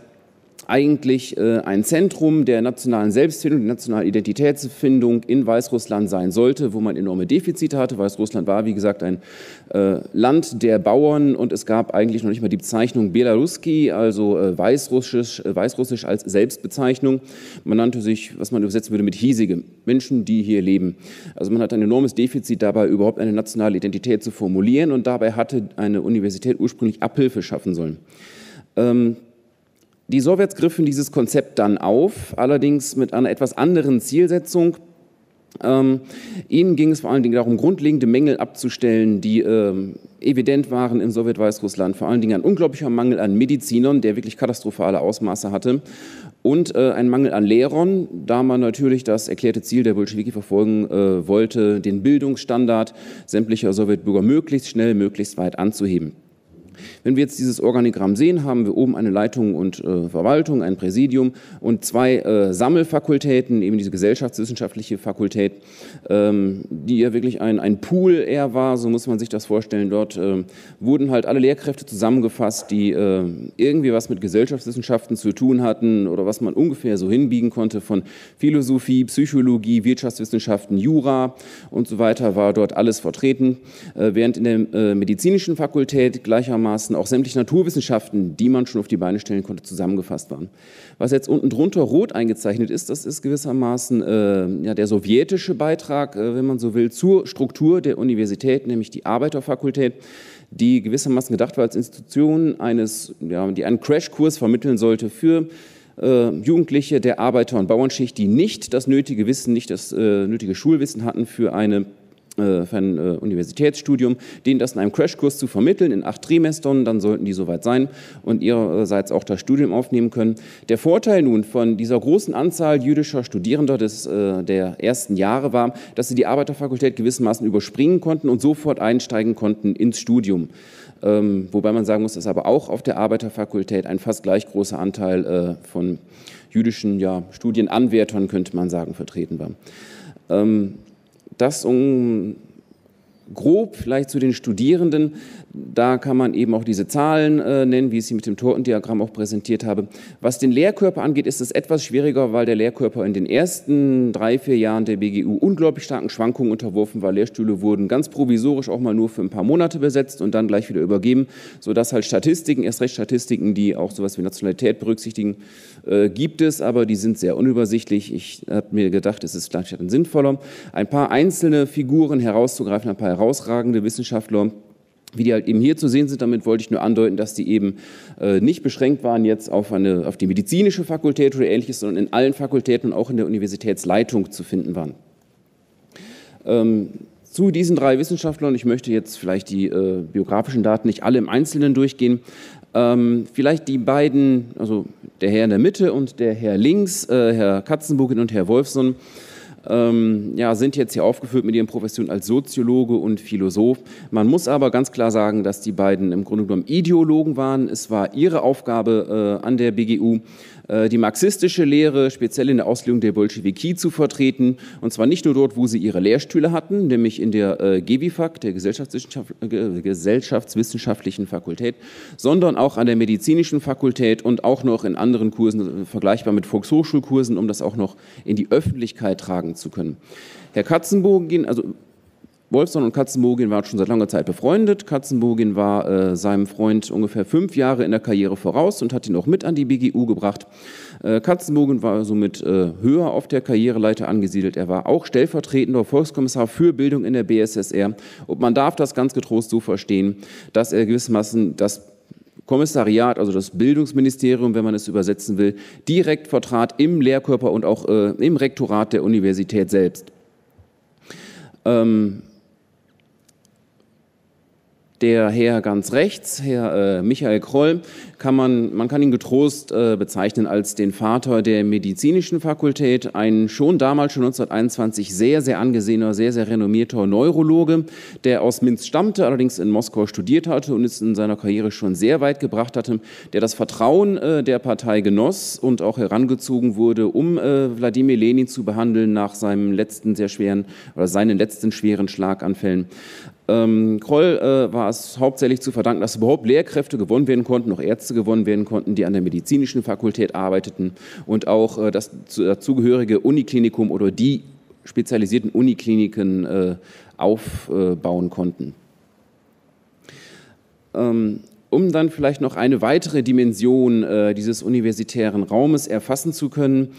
eigentlich ein Zentrum der nationalen Selbstfindung, der nationalen Identitätsfindung in Weißrussland sein sollte, wo man enorme Defizite hatte. Weißrussland war, wie gesagt, ein Land der Bauern und es gab eigentlich noch nicht mal die Bezeichnung Belaruski, also Weißrussisch als Selbstbezeichnung. Man nannte sich, was man übersetzen würde, mit hiesige Menschen, die hier leben. Also man hat ein enormes Defizit dabei, überhaupt eine nationale Identität zu formulieren und dabei hatte eine Universität ursprünglich Abhilfe schaffen sollen. Die Sowjets griffen dieses Konzept dann auf, allerdings mit einer etwas anderen Zielsetzung. Ihnen ging es vor allen Dingen darum, grundlegende Mängel abzustellen, die evident waren im Sowjet-Weißrussland. Vor allen Dingen ein unglaublicher Mangel an Medizinern, der wirklich katastrophale Ausmaße hatte, und ein Mangel an Lehrern, da man natürlich das erklärte Ziel der Bolschewiki verfolgen wollte, den Bildungsstandard sämtlicher Sowjetbürger möglichst schnell, möglichst weit anzuheben. Wenn wir jetzt dieses Organigramm sehen, haben wir oben eine Leitung und Verwaltung, ein Präsidium und zwei Sammelfakultäten, eben diese gesellschaftswissenschaftliche Fakultät, die ja wirklich ein Pool eher war, so muss man sich das vorstellen. Dort wurden halt alle Lehrkräfte zusammengefasst, die irgendwie was mit Gesellschaftswissenschaften zu tun hatten oder was man ungefähr so hinbiegen konnte, von Philosophie, Psychologie, Wirtschaftswissenschaften, Jura und so weiter, war dort alles vertreten, während in der medizinischen Fakultät gleichermaßen gewissermaßen auch sämtliche Naturwissenschaften, die man schon auf die Beine stellen konnte, zusammengefasst waren. Was jetzt unten drunter rot eingezeichnet ist, das ist gewissermaßen ja, der sowjetische Beitrag, wenn man so will, zur Struktur der Universität, nämlich die Arbeiterfakultät, die gewissermaßen gedacht war als Institution die einen Crashkurs vermitteln sollte für Jugendliche der Arbeiter- und Bauernschicht, die nicht das nötige Wissen, nicht das nötige Schulwissen hatten für ein Universitätsstudium, denen das in einem Crashkurs zu vermitteln, in 8 Trimestern, dann sollten die soweit sein und ihrerseits auch das Studium aufnehmen können. Der Vorteil nun von dieser großen Anzahl jüdischer Studierender der ersten Jahre war, dass sie die Arbeiterfakultät gewissermaßen überspringen konnten und sofort einsteigen konnten ins Studium. Wobei man sagen muss, dass aber auch auf der Arbeiterfakultät ein fast gleich großer Anteil von jüdischen Studienanwärtern, könnte man sagen, vertreten war. Das grob vielleicht zu den Studierenden, da kann man eben auch diese Zahlen nennen, wie ich sie mit dem Tortendiagramm auch präsentiert habe. Was den Lehrkörper angeht, ist es etwas schwieriger, weil der Lehrkörper in den ersten 3-4 Jahren der BGU unglaublich starken Schwankungen unterworfen war. Lehrstühle wurden ganz provisorisch auch mal nur für ein paar Monate besetzt und dann gleich wieder übergeben, sodass halt Statistiken, erst recht Statistiken, die auch sowas wie Nationalität berücksichtigen, gibt es, aber die sind sehr unübersichtlich. Ich habe mir gedacht, es ist vielleicht dann sinnvoller, ein paar einzelne Figuren herauszugreifen, ein paar herausragende Wissenschaftler, wie die halt eben hier zu sehen sind. Damit wollte ich nur andeuten, dass die eben nicht beschränkt waren jetzt auf die medizinische Fakultät oder Ähnliches, sondern in allen Fakultäten und auch in der Universitätsleitung zu finden waren. Zu diesen 3 Wissenschaftlern, ich möchte jetzt vielleicht die biografischen Daten nicht alle im Einzelnen durchgehen, vielleicht die beiden, also der Herr in der Mitte und der Herr links, Herr Katzenbogin und Herr Wolfson, sind jetzt hier aufgeführt mit ihren Professionen als Soziologe und Philosoph. Man muss aber ganz klar sagen, dass die beiden im Grunde genommen Ideologen waren. Es war ihre Aufgabe an der BGU, die marxistische Lehre, speziell in der Auslegung der Bolschewiki, zu vertreten. Und zwar nicht nur dort, wo sie ihre Lehrstühle hatten, nämlich in der GEWIFAK, der Gesellschaftswissenschaftlichen Fakultät, sondern auch an der medizinischen Fakultät und auch noch in anderen Kursen, vergleichbar mit Volkshochschulkursen, um das auch noch in die Öffentlichkeit tragen zu können. Herr Katzenbogin, also Wolfson und Katzenbogin waren schon seit langer Zeit befreundet. Katzenbogin war seinem Freund ungefähr 5 Jahre in der Karriere voraus und hat ihn auch mit an die BGU gebracht. Katzenbogin war somit höher auf der Karriereleiter angesiedelt. Er war auch stellvertretender Volkskommissar für Bildung in der BSSR. Und man darf das ganz getrost so verstehen, dass er gewissermaßen das Kommissariat, also das Bildungsministerium, wenn man es übersetzen will, direkt vertrat im Lehrkörper und auch im Rektorat der Universität selbst. Der Herr ganz rechts, Herr Michael Kroll, man kann ihn getrost bezeichnen als den Vater der medizinischen Fakultät, ein schon 1921 sehr, sehr angesehener, sehr, sehr renommierter Neurologe, der aus Minsk stammte, allerdings in Moskau studiert hatte und es in seiner Karriere schon sehr weit gebracht hatte, der das Vertrauen der Partei genoss und auch herangezogen wurde, um Wladimir Lenin zu behandeln nach seinen letzten schweren Schlaganfällen. Kroll war es hauptsächlich zu verdanken, dass überhaupt Lehrkräfte gewonnen werden konnten, auch Ärzte gewonnen werden konnten, die an der medizinischen Fakultät arbeiteten und auch das dazugehörige Uniklinikum oder die spezialisierten Unikliniken aufbauen konnten. Um dann vielleicht noch eine weitere Dimension dieses universitären Raumes erfassen zu können,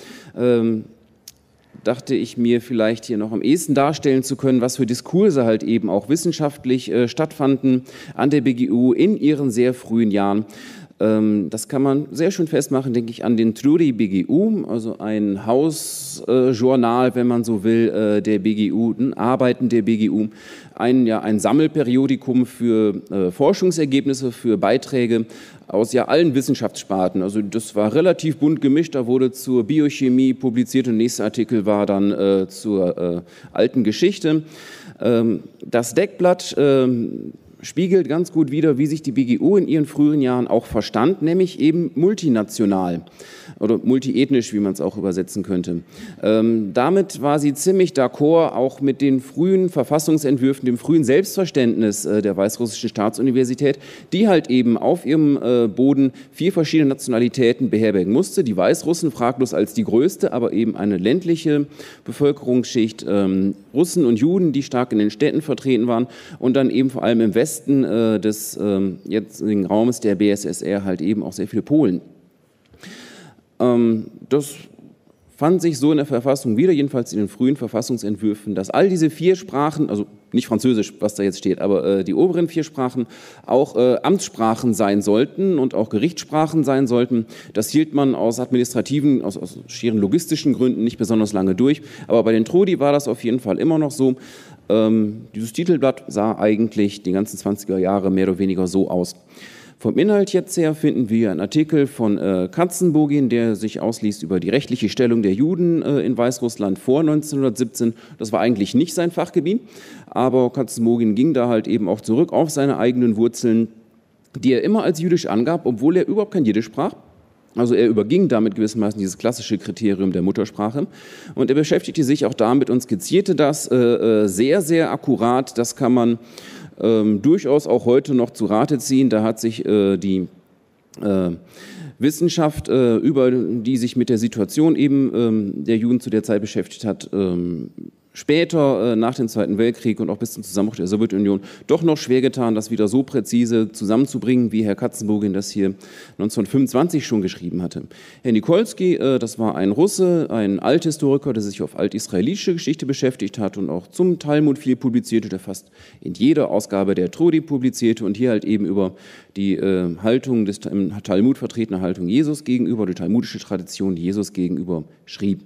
dachte ich mir vielleicht hier noch am ehesten darstellen zu können, was für Diskurse halt eben auch wissenschaftlich stattfanden an der BGU in ihren sehr frühen Jahren. Das kann man sehr schön festmachen, denke ich, an den Truri BGU, also ein Hausjournal, wenn man so will, der BGU, Arbeiten der BGU, ein Sammelperiodikum für Forschungsergebnisse, für Beiträge aus allen Wissenschaftssparten. Also das war relativ bunt gemischt, da wurde zur Biochemie publiziert und der nächste Artikel war dann zur alten Geschichte. Das Deckblatt spiegelt ganz gut wider, wie sich die BGU in ihren früheren Jahren auch verstand, nämlich eben multinational oder multiethnisch, wie man es auch übersetzen könnte. Damit war sie ziemlich d'accord, auch mit den frühen Verfassungsentwürfen, dem frühen Selbstverständnis der Weißrussischen Staatsuniversität, die halt eben auf ihrem Boden 4 verschiedene Nationalitäten beherbergen musste. Die Weißrussen fraglos als die größte, aber eben eine ländliche Bevölkerungsschicht, Russen und Juden, die stark in den Städten vertreten waren und dann eben vor allem im Westen des jetzigen Raumes der BSSR halt eben auch sehr viele Polen. Das fand sich so in der Verfassung wieder, jedenfalls in den frühen Verfassungsentwürfen, dass all diese 4 Sprachen, also nicht Französisch, was da jetzt steht, aber die oberen 4 Sprachen auch Amtssprachen sein sollten und auch Gerichtssprachen sein sollten. Das hielt man aus administrativen, aus schieren logistischen Gründen nicht besonders lange durch. Aber bei den Trodi war das auf jeden Fall immer noch so. Dieses Titelblatt sah eigentlich die ganzen 20er Jahre mehr oder weniger so aus. Vom Inhalt jetzt her finden wir einen Artikel von Katzenbogin, der sich ausliest über die rechtliche Stellung der Juden in Weißrussland vor 1917. Das war eigentlich nicht sein Fachgebiet, aber Katzenbogin ging da halt eben auch zurück auf seine eigenen Wurzeln, die er immer als jüdisch angab, obwohl er überhaupt kein Jiddisch sprach. Also er überging damit gewissermaßen dieses klassische Kriterium der Muttersprache und er beschäftigte sich auch damit und skizzierte das sehr, sehr akkurat. Das kann man durchaus auch heute noch zu Rate ziehen. Da hat sich die Wissenschaft, die sich mit der Situation eben der Juden zu der Zeit beschäftigt hat, später, nach dem Zweiten Weltkrieg und auch bis zum Zusammenbruch der Sowjetunion, doch noch schwer getan, das wieder so präzise zusammenzubringen, wie Herr Katzenbogin das hier 1925 schon geschrieben hatte. Herr Nikolsky, das war ein Russe, ein Althistoriker, der sich auf altisraelitische Geschichte beschäftigt hat und auch zum Talmud viel publizierte, der fast in jeder Ausgabe der Trodi publizierte und hier halt eben über die Haltung des im Talmud vertretene Haltung Jesus gegenüber, die talmudische Tradition Jesus gegenüber schrieb.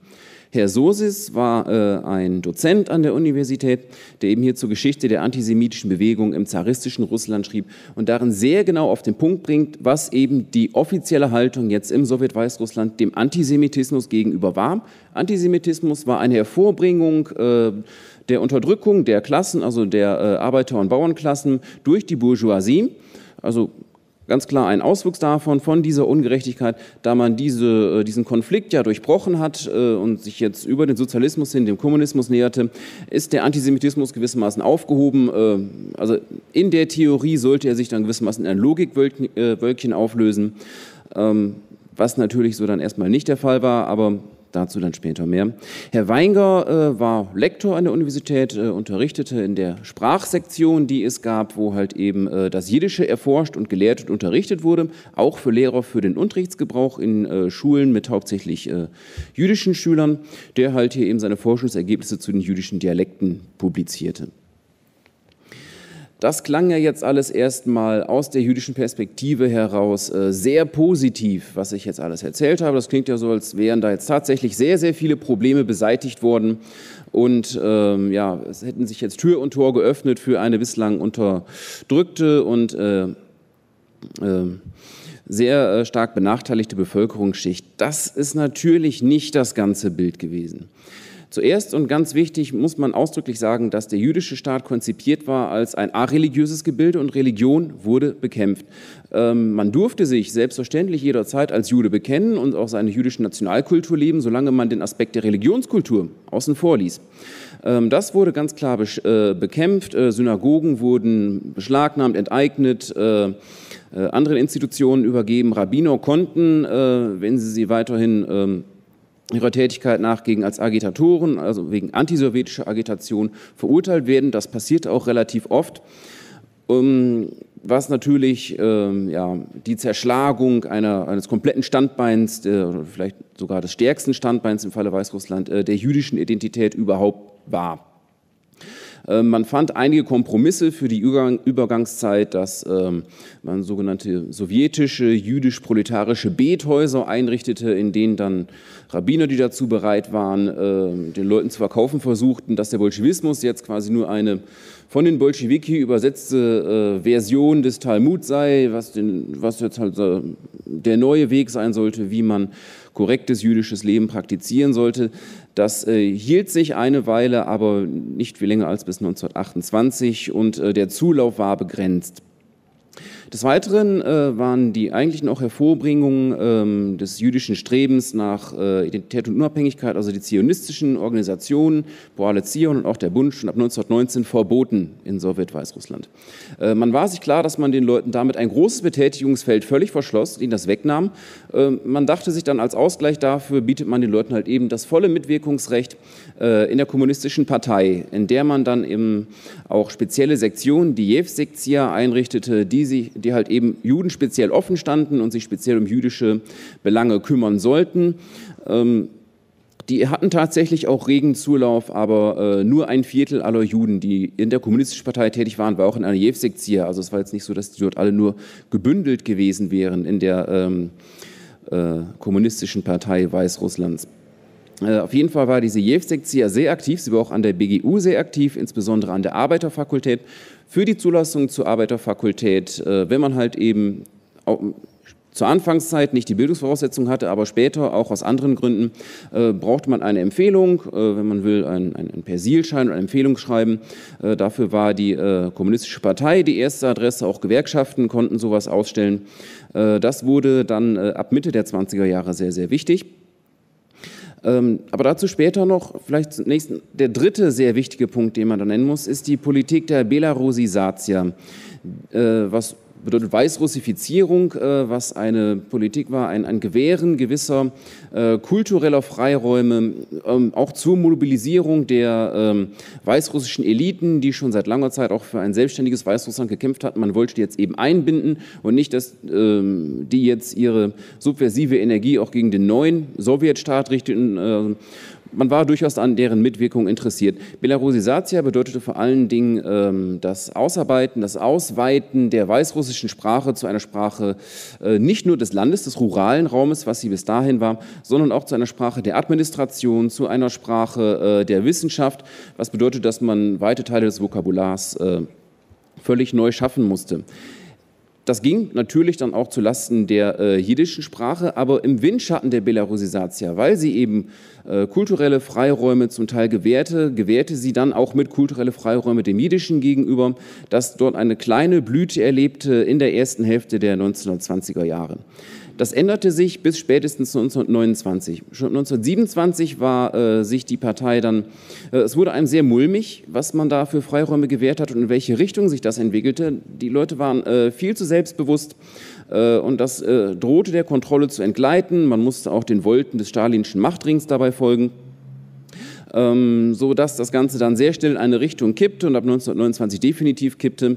Herr Sosis war ein Dozent an der Universität, der eben hier zur Geschichte der antisemitischen Bewegung im zaristischen Russland schrieb und darin sehr genau auf den Punkt bringt, was eben die offizielle Haltung jetzt im Sowjet-Weißrussland dem Antisemitismus gegenüber war. Antisemitismus war eine Hervorbringung der Unterdrückung der Klassen, also der Arbeiter- und Bauernklassen durch die Bourgeoisie, also ganz klar ein Auswuchs davon, von dieser Ungerechtigkeit, da man diesen Konflikt ja durchbrochen hat und sich jetzt über den Sozialismus hin dem Kommunismus näherte, ist der Antisemitismus gewissermaßen aufgehoben. Also in der Theorie sollte er sich dann gewissermaßen in ein Logikwölkchen auflösen, was natürlich so dann erstmal nicht der Fall war, aber dazu dann später mehr. Herr Weinger war Lektor an der Universität, unterrichtete in der Sprachsektion, die es gab, wo halt eben das Jiddische erforscht und gelehrt und unterrichtet wurde, auch für Lehrer für den Unterrichtsgebrauch in Schulen mit hauptsächlich jüdischen Schülern, der halt hier eben seine Forschungsergebnisse zu den jüdischen Dialekten publizierte. Das klang ja jetzt alles erstmal aus der jüdischen Perspektive heraus sehr positiv, was ich jetzt alles erzählt habe. Das klingt ja so, als wären da jetzt tatsächlich sehr, sehr viele Probleme beseitigt worden und ja, es hätten sich jetzt Tür und Tor geöffnet für eine bislang unterdrückte und sehr stark benachteiligte Bevölkerungsschicht. Das ist natürlich nicht das ganze Bild gewesen. Zuerst und ganz wichtig muss man ausdrücklich sagen, dass der jüdische Staat konzipiert war als ein areligiöses Gebilde und Religion wurde bekämpft. Man durfte sich selbstverständlich jederzeit als Jude bekennen und auch seine jüdische Nationalkultur leben, solange man den Aspekt der Religionskultur außen vor ließ. Das wurde ganz klar bekämpft. Synagogen wurden beschlagnahmt, enteignet, anderen Institutionen übergeben. Rabbiner konnten, wenn sie weiterhin ihrer Tätigkeit nachgingen, als Agitatoren, also wegen antisowjetischer Agitation verurteilt werden. Das passierte auch relativ oft, was natürlich ja, die Zerschlagung eines kompletten Standbeins, oder vielleicht sogar des stärksten Standbeins im Falle Weißrussland, der jüdischen Identität überhaupt war. Man fand einige Kompromisse für die Übergangszeit, dass man sogenannte sowjetische, jüdisch-proletarische Bethäuser einrichtete, in denen dann Rabbiner, die dazu bereit waren, den Leuten zu verkaufen versuchten, dass der Bolschewismus jetzt quasi nur eine von den Bolschewiki übersetzte Version des Talmud sei, was jetzt halt der neue Weg sein sollte, wie man korrektes jüdisches Leben praktizieren sollte. Das hielt sich eine Weile, aber nicht viel länger als bis 1928 und der Zulauf war begrenzt. Des Weiteren waren die eigentlichen auch Hervorbringungen des jüdischen Strebens nach Identität und Unabhängigkeit, also die zionistischen Organisationen, Poale Zion und auch der Bund, schon ab 1919 verboten in Sowjet-Weißrussland. Man war sich klar, dass man den Leuten damit ein großes Betätigungsfeld völlig verschloss, ihnen das wegnahm. Man dachte sich dann, als Ausgleich dafür bietet man den Leuten halt eben das volle Mitwirkungsrecht in der kommunistischen Partei, in der man dann eben auch spezielle Sektionen, die Jewsektia, einrichtete, die halt eben Juden speziell offen standen und sich speziell um jüdische Belange kümmern sollten. Die hatten tatsächlich auch regen Zulauf, aber nur ein Viertel aller Juden, die in der kommunistischen Partei tätig waren, war auch in einer Jewsektia. Also es war jetzt nicht so, dass die dort alle nur gebündelt gewesen wären in der kommunistischen Partei Weißrusslands. Auf jeden Fall war diese Jewsektia sehr aktiv, sie war auch an der BGU sehr aktiv, insbesondere an der Arbeiterfakultät. Für die Zulassung zur Arbeiterfakultät, wenn man halt eben auch zur Anfangszeit nicht die Bildungsvoraussetzung hatte, aber später auch aus anderen Gründen, brauchte man eine Empfehlung, wenn man will, einen Persilschein oder eine Empfehlung schreiben. Dafür war die Kommunistische Partei die erste Adresse, auch Gewerkschaften konnten sowas ausstellen. Das wurde dann ab Mitte der 20er Jahre sehr, sehr wichtig. Aber dazu später noch, vielleicht zunächst der dritte sehr wichtige Punkt, den man da nennen muss, ist die Politik der Belarusisation, was bedeutet Weißrussifizierung, was eine Politik war, ein Gewähren gewisser kultureller Freiräume, auch zur Mobilisierung der weißrussischen Eliten, die schon seit langer Zeit auch für ein selbstständiges Weißrussland gekämpft hatten. Man wollte die jetzt eben einbinden und nicht, dass die jetzt ihre subversive Energie auch gegen den neuen Sowjetstaat richteten. Man war durchaus an deren Mitwirkung interessiert. Belarusisation bedeutete vor allen Dingen das Ausarbeiten, das Ausweiten der weißrussischen Sprache zu einer Sprache nicht nur des Landes, des ruralen Raumes, was sie bis dahin war, sondern auch zu einer Sprache der Administration, zu einer Sprache der Wissenschaft, was bedeutet, dass man weite Teile des Vokabulars völlig neu schaffen musste. Das ging natürlich dann auch zulasten der jiddischen Sprache, aber im Windschatten der Belarusisation, weil sie eben kulturelle Freiräume zum Teil gewährte sie dann auch mit kulturelle Freiräume dem Jiddischen gegenüber, das dort eine kleine Blüte erlebte in der ersten Hälfte der 1920er Jahre. Das änderte sich bis spätestens 1929. Schon 1927 war sich die Partei dann, es wurde einem sehr mulmig, was man da für Freiräume gewährt hat und in welche Richtung sich das entwickelte. Die Leute waren viel zu selbstbewusst und das drohte der Kontrolle zu entgleiten. Man musste auch den Wolken des stalinschen Machtrings dabei folgen, so dass das Ganze dann sehr schnell in eine Richtung kippte und ab 1929 definitiv kippte,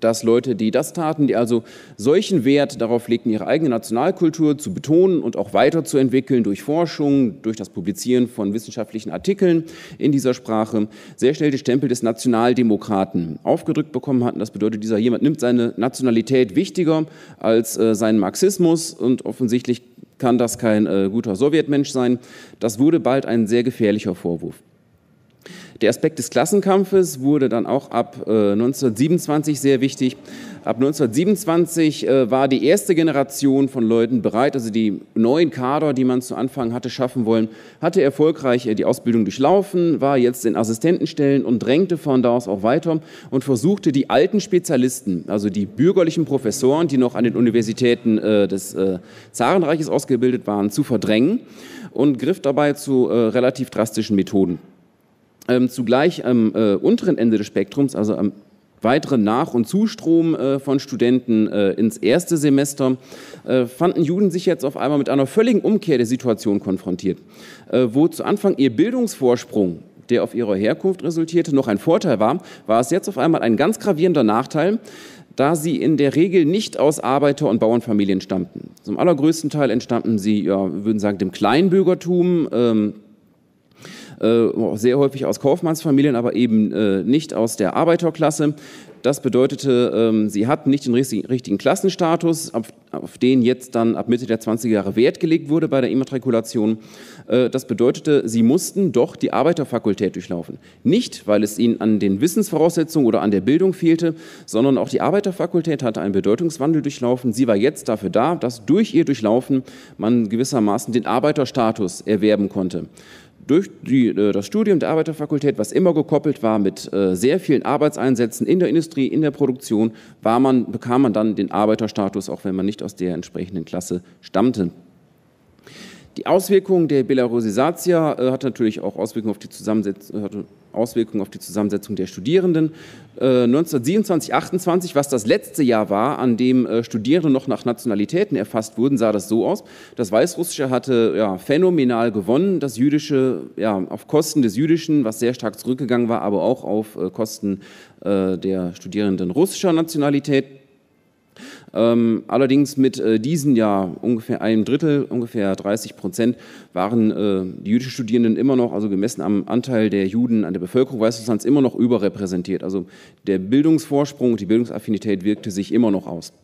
dass Leute, die das taten, die also solchen Wert darauf legten, ihre eigene Nationalkultur zu betonen und auch weiterzuentwickeln durch Forschung, durch das Publizieren von wissenschaftlichen Artikeln in dieser Sprache, sehr schnell den Stempel des Nationaldemokraten aufgedrückt bekommen hatten. Das bedeutet, dieser jemand nimmt seine Nationalität wichtiger als seinen Marxismus und offensichtlich kann das kein guter Sowjetmensch sein. Das wurde bald ein sehr gefährlicher Vorwurf. Der Aspekt des Klassenkampfes wurde dann auch ab 1927 sehr wichtig. Ab 1927 war die erste Generation von Leuten bereit, also die neuen Kader, die man zu Anfang hatte schaffen wollen, hatte erfolgreich die Ausbildung durchlaufen, war jetzt in Assistentenstellen und drängte von da aus auch weiter und versuchte die alten Spezialisten, also die bürgerlichen Professoren, die noch an den Universitäten des Zarenreiches ausgebildet waren, zu verdrängen und griff dabei zu relativ drastischen Methoden. Zugleich am unteren Ende des Spektrums, also am weiteren Nach- und Zustrom von Studenten ins erste Semester, fanden Juden sich jetzt auf einmal mit einer völligen Umkehr der Situation konfrontiert, wo zu Anfang ihr Bildungsvorsprung, der auf ihrer Herkunft resultierte, noch ein Vorteil war, war es jetzt auf einmal ein ganz gravierender Nachteil, da sie in der Regel nicht aus Arbeiter- und Bauernfamilien stammten. Zum allergrößten Teil entstammten sie, ja, wir würden sagen, dem Kleinbürgertum, sehr häufig aus Kaufmannsfamilien, aber eben nicht aus der Arbeiterklasse. Das bedeutete, sie hatten nicht den richtigen Klassenstatus, auf den jetzt dann ab Mitte der 20er Jahre Wert gelegt wurde bei der Immatrikulation. Das bedeutete, sie mussten doch die Arbeiterfakultät durchlaufen. Nicht, weil es ihnen an den Wissensvoraussetzungen oder an der Bildung fehlte, sondern auch die Arbeiterfakultät hatte einen Bedeutungswandel durchlaufen. Sie war jetzt dafür da, dass durch ihr Durchlaufen man gewissermaßen den Arbeiterstatus erwerben konnte. Durch das Studium der Arbeiterfakultät, was immer gekoppelt war mit sehr vielen Arbeitseinsätzen in der Industrie, in der Produktion, bekam man dann den Arbeiterstatus, auch wenn man nicht aus der entsprechenden Klasse stammte. Die Auswirkungen der Belarusisation hat natürlich auch Auswirkungen auf die Zusammensetzung der Studierenden. 1927, 28, was das letzte Jahr war, an dem Studierende noch nach Nationalitäten erfasst wurden, sah das so aus. Das Weißrussische hatte phänomenal gewonnen, das Jüdische auf Kosten des Jüdischen, was sehr stark zurückgegangen war, aber auch auf Kosten der Studierenden russischer Nationalität. Allerdings mit diesen ungefähr einem Drittel, ungefähr 30%, waren die jüdischen Studierenden immer noch, also gemessen am Anteil der Juden an der Bevölkerung Weißrusslands, immer noch überrepräsentiert. Also der Bildungsvorsprung und die Bildungsaffinität wirkte sich immer noch aus.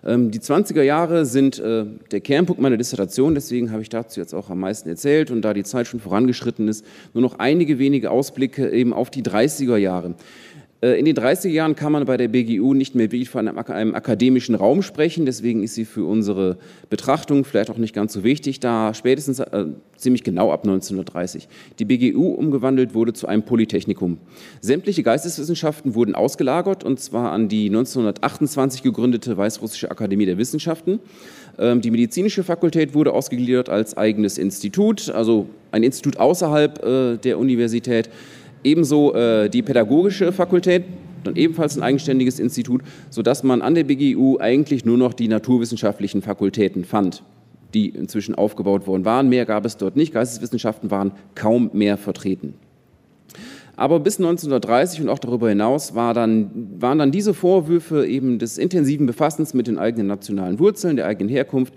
Die 20er Jahre sind der Kernpunkt meiner Dissertation, deswegen habe ich dazu jetzt auch am meisten erzählt und da die Zeit schon vorangeschritten ist, nur noch einige wenige Ausblicke eben auf die 30er Jahre. In den 30er Jahren kann man bei der BGU nicht mehr wirklich von einem akademischen Raum sprechen, deswegen ist sie für unsere Betrachtung vielleicht auch nicht ganz so wichtig, da spätestens ziemlich genau ab 1930 die BGU umgewandelt wurde zu einem Polytechnikum. Sämtliche Geisteswissenschaften wurden ausgelagert, und zwar an die 1928 gegründete Weißrussische Akademie der Wissenschaften. Die medizinische Fakultät wurde ausgegliedert als eigenes Institut, also ein Institut außerhalb der Universität. Ebenso die pädagogische Fakultät, dann ebenfalls ein eigenständiges Institut, sodass man an der BGU eigentlich nur noch die naturwissenschaftlichen Fakultäten fand, die inzwischen aufgebaut worden waren. Mehr gab es dort nicht, Geisteswissenschaften waren kaum mehr vertreten. Aber bis 1930 und auch darüber hinaus waren dann diese Vorwürfe eben des intensiven Befassens mit den eigenen nationalen Wurzeln, der eigenen Herkunft,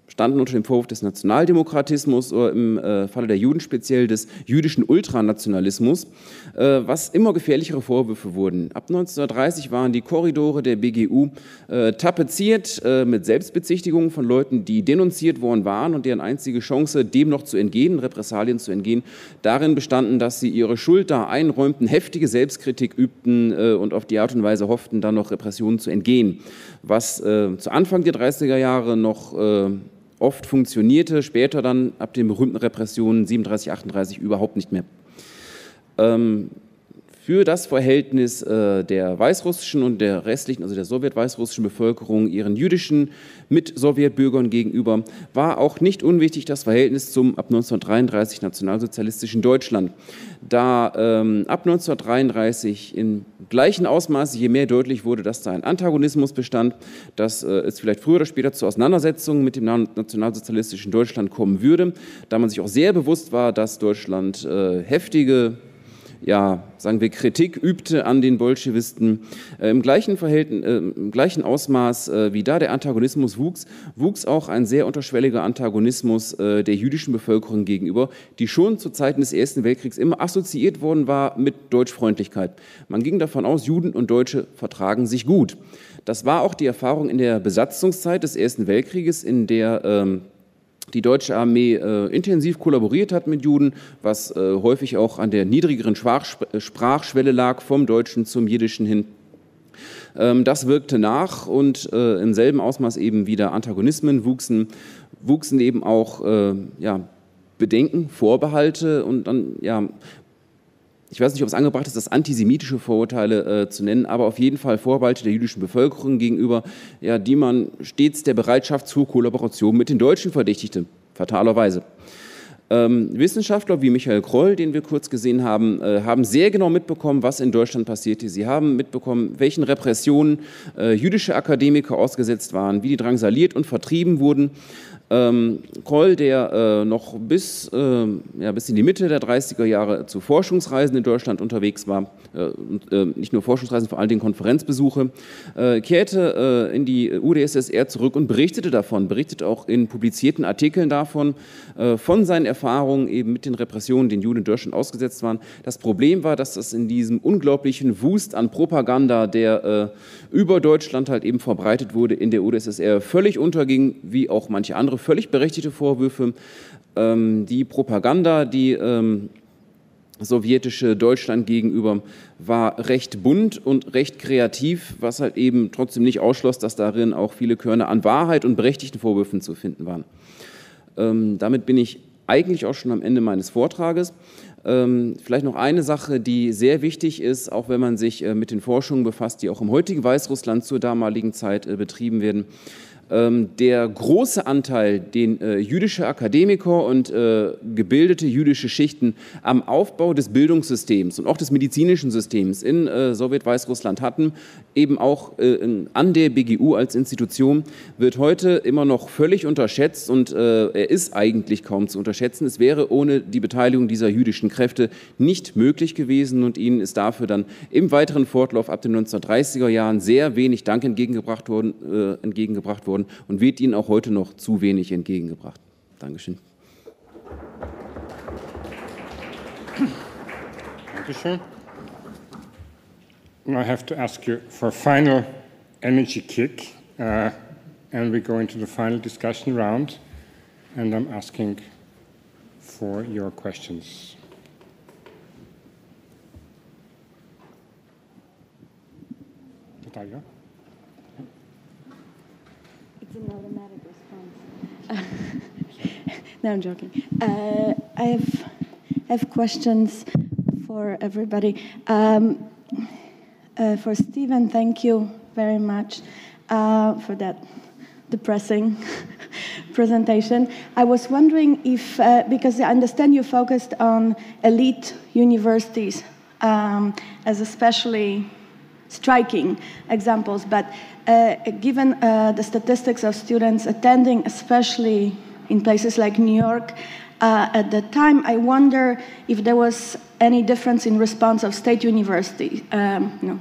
standen unter dem Vorwurf des Nationaldemokratismus oder im Falle der Juden speziell des jüdischen Ultranationalismus, was immer gefährlichere Vorwürfe wurden. Ab 1930 waren die Korridore der BGU tapeziert mit Selbstbezichtigungen von Leuten, die denunziert worden waren und deren einzige Chance, dem noch zu entgehen, Repressalien zu entgehen, darin bestanden, dass sie ihre Schuld da einräumten, heftige Selbstkritik übten und auf die Art und Weise hofften, dann noch Repressionen zu entgehen. Was zu Anfang der 30er Jahre noch oft funktionierte, später dann ab den berühmten Repressionen 37, 38 überhaupt nicht mehr. Für das Verhältnis der weißrussischen und der restlichen, also der sowjetweißrussischen Bevölkerung, ihren jüdischen Mit-Sowjetbürgern gegenüber, war auch nicht unwichtig das Verhältnis zum ab 1933 nationalsozialistischen Deutschland. Da ab 1933 im gleichen Ausmaß, je mehr deutlich wurde, dass da ein Antagonismus bestand, dass es vielleicht früher oder später zu Auseinandersetzungen mit dem nationalsozialistischen Deutschland kommen würde, da man sich auch sehr bewusst war, dass Deutschland heftige, sagen wir, Kritik übte an den Bolschewisten. Im gleichen Ausmaß, wie da der Antagonismus wuchs auch ein sehr unterschwelliger Antagonismus der jüdischen Bevölkerung gegenüber, die schon zu Zeiten des Ersten Weltkriegs immer assoziiert worden war mit Deutschfreundlichkeit. Man ging davon aus, Juden und Deutsche vertragen sich gut. Das war auch die Erfahrung in der Besatzungszeit des Ersten Weltkrieges, in der die deutsche Armee intensiv kollaboriert hat mit Juden, was häufig auch an der niedrigeren Sprachschwelle lag, vom Deutschen zum Jiddischen hin. Das wirkte nach und im selben Ausmaß eben wieder Antagonismen wuchsen eben auch Bedenken, Vorbehalte und dann, ich weiß nicht, ob es angebracht ist, das antisemitische Vorurteile zu nennen, aber auf jeden Fall Vorbehalte der jüdischen Bevölkerung gegenüber, die man stets der Bereitschaft zur Kollaboration mit den Deutschen verdächtigte, fatalerweise. Wissenschaftler wie Michael Kroll, den wir kurz gesehen haben, haben sehr genau mitbekommen, was in Deutschland passierte. Sie haben mitbekommen, welchen Repressionen jüdische Akademiker ausgesetzt waren, wie die drangsaliert und vertrieben wurden. Kroll, der noch bis in die Mitte der 30er Jahre zu Forschungsreisen in Deutschland unterwegs war, nicht nur Forschungsreisen, vor allen Dingen Konferenzbesuche, kehrte in die UdSSR zurück und berichtete auch in publizierten Artikeln davon, von seinen Erfahrungen eben mit den Repressionen, den Juden in Deutschland ausgesetzt waren. Das Problem war, dass das in diesem unglaublichen Wust an Propaganda, der über Deutschland halt eben verbreitet wurde, in der UdSSR völlig unterging, wie auch manche andere völlig berechtigte Vorwürfe. Die Propaganda, die sowjetische Deutschland gegenüber, war recht bunt und recht kreativ, was halt eben trotzdem nicht ausschloss, dass darin auch viele Körner an Wahrheit und berechtigten Vorwürfen zu finden waren. Damit bin ich eigentlich auch schon am Ende meines Vortrages. Vielleicht noch eine Sache, die sehr wichtig ist, auch wenn man sich mit den Forschungen befasst, die auch im heutigen Weißrussland zur damaligen Zeit betrieben werden. Der große Anteil, den jüdische Akademiker und gebildete jüdische Schichten am Aufbau des Bildungssystems und auch des medizinischen Systems in Sowjet-Weißrussland hatten, eben auch an der BGU als Institution, wird heute immer noch völlig unterschätzt und er ist eigentlich kaum zu unterschätzen. Es wäre ohne die Beteiligung dieser jüdischen Kräfte nicht möglich gewesen und ihnen ist dafür dann im weiteren Fortlauf ab den 1930er Jahren sehr wenig Dank entgegengebracht worden und wird ihnen auch heute noch zu wenig entgegengebracht. Dankeschön. Dankeschön. Now I have to ask you for a final energy kick, and we go into the final discussion round, and I'm asking for your questions. Natalia? It's an automatic response. No, I'm joking. I have questions for everybody. For Stephen, thank you very much for that depressing presentation. I was wondering if, because I understand you focused on elite universities as especially striking examples, but given the statistics of students attending, especially in places like New York, at the time, I wonder if there was any difference in response of state universities,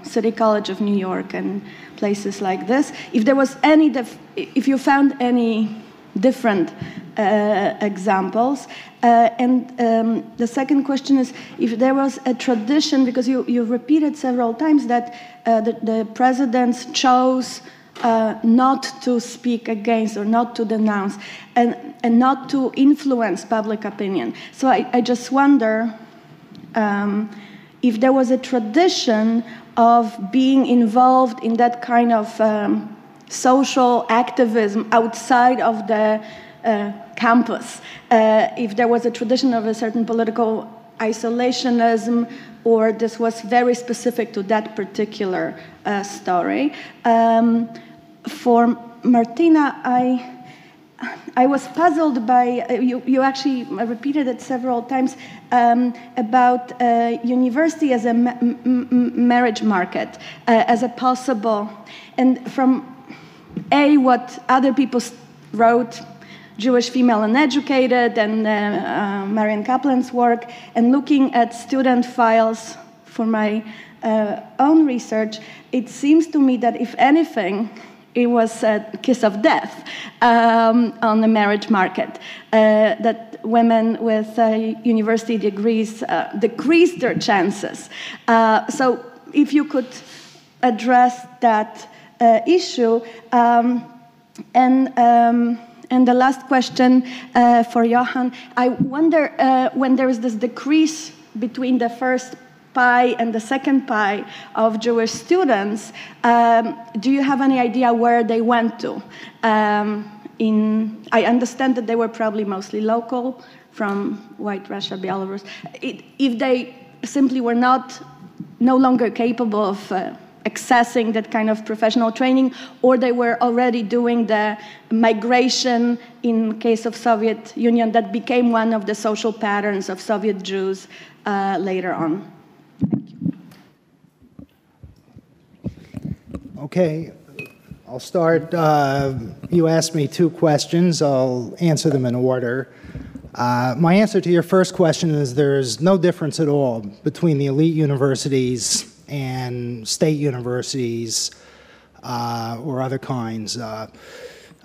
City College of New York and places like this. If there was any, if you found any different examples. And the second question is if there was a tradition, because you repeated several times that the presidents chose not to speak against or not to denounce and not to influence public opinion. So I just wonder if there was a tradition of being involved in that kind of social activism outside of the campus, if there was a tradition of a certain political isolationism, or this was very specific to that particular story. For Martina, I was puzzled by, you actually repeated it several times, about university as a marriage market, as a possible, and from what other people wrote, Jewish Female Uneducated and Marian Kaplan's work, and looking at student files for my own research, it seems to me that if anything, it was a kiss of death on the marriage market, that women with university degrees decreased their chances. So if you could address that issue. And the last question for Johan, I wonder when there is this decrease between the first pie and the second pie of Jewish students, do you have any idea where they went to? I understand that they were probably mostly local, from White Russia, Belarus. If they simply were no longer capable of accessing that kind of professional training, or they were already doing the migration in case of Soviet Union that became one of the social patterns of Soviet Jews later on. Thank you. Okay, I'll start. You asked me two questions. I'll answer them in order. My answer to your first question is there's no difference at all between the elite universities and state universities or other kinds.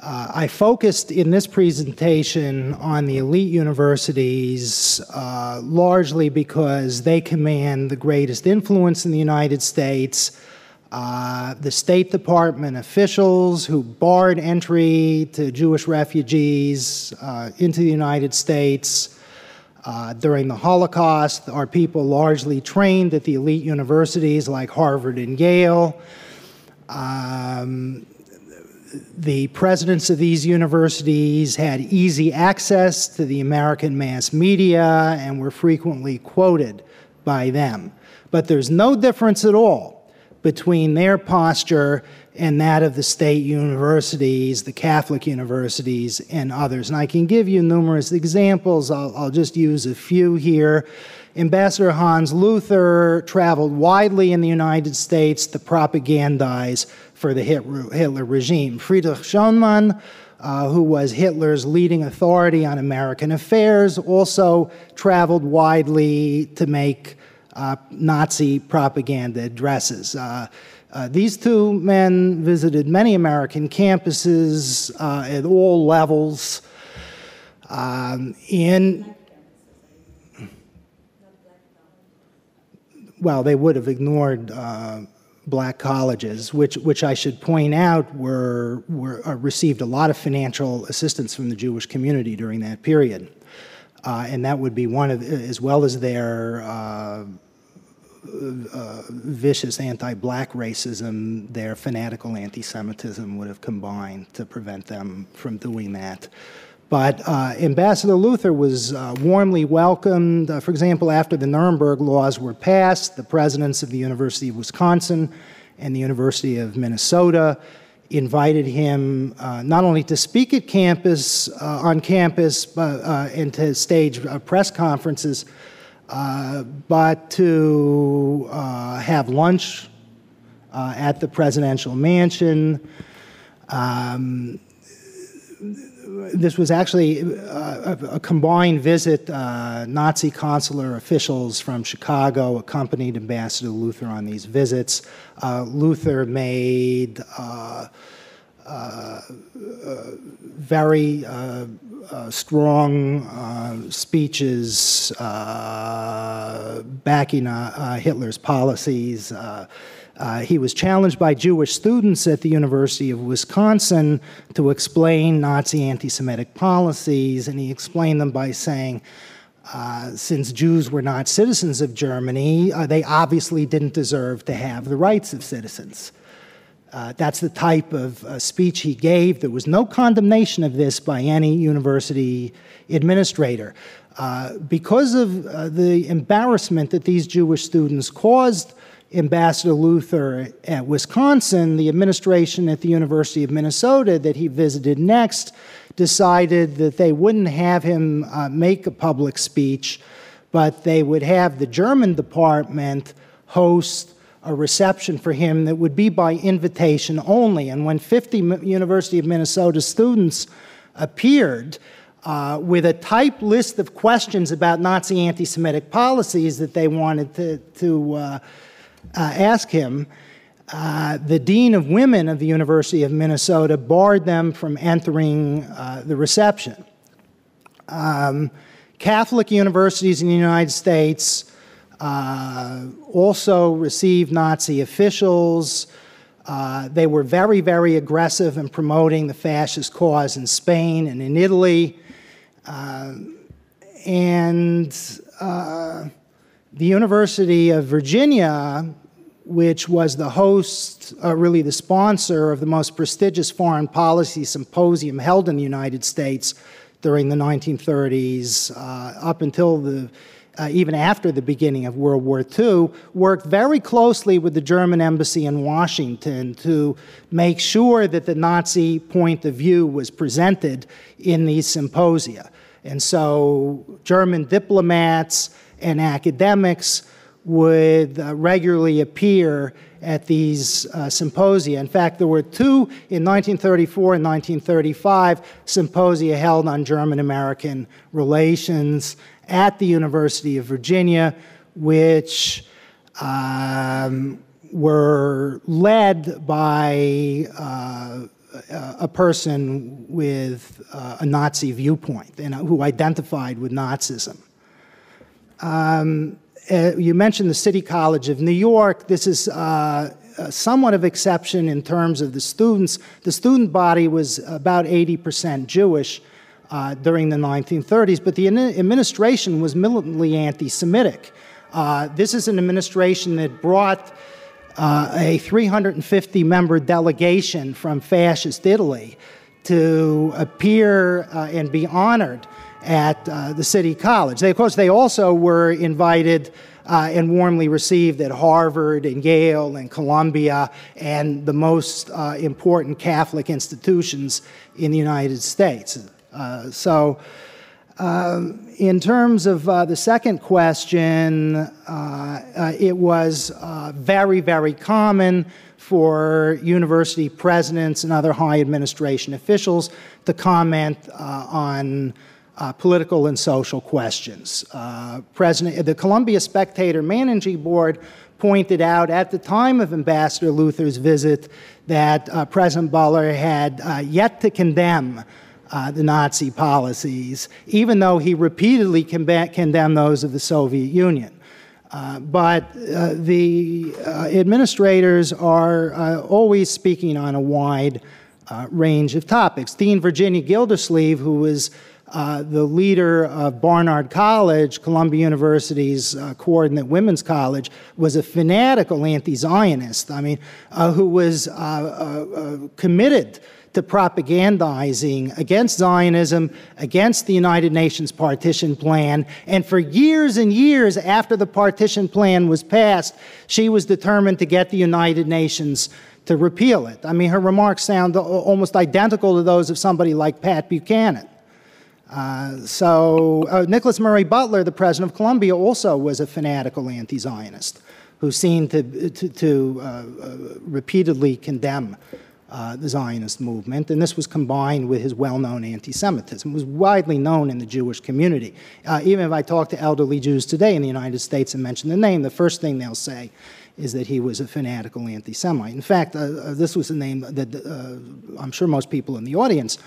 I focused in this presentation on the elite universities largely because they command the greatest influence in the United States. The State Department officials who barred entry to Jewish refugees into the United States during the Holocaust are people largely trained at the elite universities like Harvard and Yale. The presidents of these universities had easy access to the American mass media and were frequently quoted by them. But there's no difference at all between their posture and that of the state universities, the Catholic universities, and others. And I can give you numerous examples. I'll just use a few here. Ambassador Hans Luther traveled widely in the United States to propagandize for the Hitler regime. Friedrich Schonmann, who was Hitler's leading authority on American affairs, also traveled widely to make Nazi propaganda addresses. These two men visited many American campuses at all levels. Well, they would have ignored black colleges, which I should point out received a lot of financial assistance from the Jewish community during that period. And that would be one of, as well as their vicious anti-black racism, their fanatical anti-Semitism would have combined to prevent them from doing that. But Ambassador Luther was warmly welcomed. For example, after the Nuremberg laws were passed, the presidents of the University of Wisconsin and the University of Minnesota invited him not only to speak at campus, on campus, and to stage press conferences, but to have lunch at the presidential mansion. This was actually a combined visit. Nazi consular officials from Chicago accompanied Ambassador Luther on these visits. Luther made very strong speeches backing Hitler's policies. He was challenged by Jewish students at the University of Wisconsin to explain Nazi anti-Semitic policies, and he explained them by saying, since Jews were not citizens of Germany, they obviously didn't deserve to have the rights of citizens. That's the type of speech he gave. There was no condemnation of this by any university administrator. Because of the embarrassment that these Jewish students caused Ambassador Luther at Wisconsin, the administration at the University of Minnesota that he visited next decided that they wouldn't have him make a public speech, but they would have the German department host a reception for him that would be by invitation only. And when 50 University of Minnesota students appeared with a typed list of questions about Nazi anti-Semitic policies that they wanted to ask him, the Dean of Women of the University of Minnesota barred them from entering the reception. Catholic universities in the United States also received Nazi officials. They were very, very aggressive in promoting the fascist cause in Spain and in Italy. The University of Virginia, which was the host, really the sponsor of the most prestigious foreign policy symposium held in the United States during the 1930s, up until even after the beginning of World War II, worked very closely with the German embassy in Washington to make sure that the Nazi point of view was presented in these symposia. And so German diplomats and academics would regularly appear at these symposia. In fact, there were two in 1934 and 1935 symposia held on German-American relations at the University of Virginia, which were led by a person with a Nazi viewpoint and who identified with Nazism. You mentioned the City College of New York. This is somewhat of exception in terms of the students. The student body was about 80% Jewish during the 1930s, but the administration was militantly anti-Semitic. This is an administration that brought a 350-member delegation from fascist Italy to appear and be honored at the City College. Of course, they also were invited and warmly received at Harvard and Yale and Columbia and the most important Catholic institutions in the United States. In terms of the second question, it was very, very common for university presidents and other high administration officials to comment on political and social questions. The Columbia Spectator Managing Board pointed out at the time of Ambassador Luther's visit that President Butler had yet to condemn the Nazi policies, even though he repeatedly condemned those of the Soviet Union. But the administrators are always speaking on a wide range of topics. Dean Virginia Gildersleeve, who was the leader of Barnard College, Columbia University's coordinate women's college, was a fanatical anti-Zionist, who was committed to propagandizing against Zionism, against the United Nations partition plan, and for years and years after the partition plan was passed, she was determined to get the United Nations to repeal it. Her remarks sound almost identical to those of somebody like Pat Buchanan. Nicholas Murray Butler, the president of Columbia, also was a fanatical anti-Zionist who seemed to repeatedly condemn the Zionist movement, and this was combined with his well-known anti-Semitism. It was widely known in the Jewish community. Even if I talk to elderly Jews today in the United States and mention the name, the first thing they'll say is that he was a fanatical anti-Semite. In fact, this was a name that I'm sure most people in the audience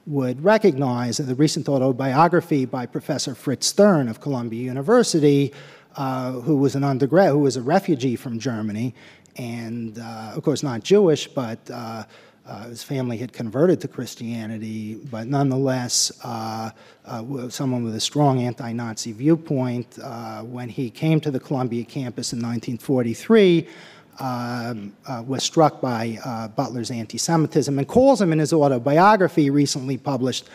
would recognize. In the recent autobiography by Professor Fritz Stern of Columbia University, who was an undergrad, who was a refugee from Germany, and of course not Jewish, but his family had converted to Christianity, but nonetheless someone with a strong anti-Nazi viewpoint. When he came to the Columbia campus in 1943, was struck by Butler's anti-Semitism and calls him in his autobiography, recently published,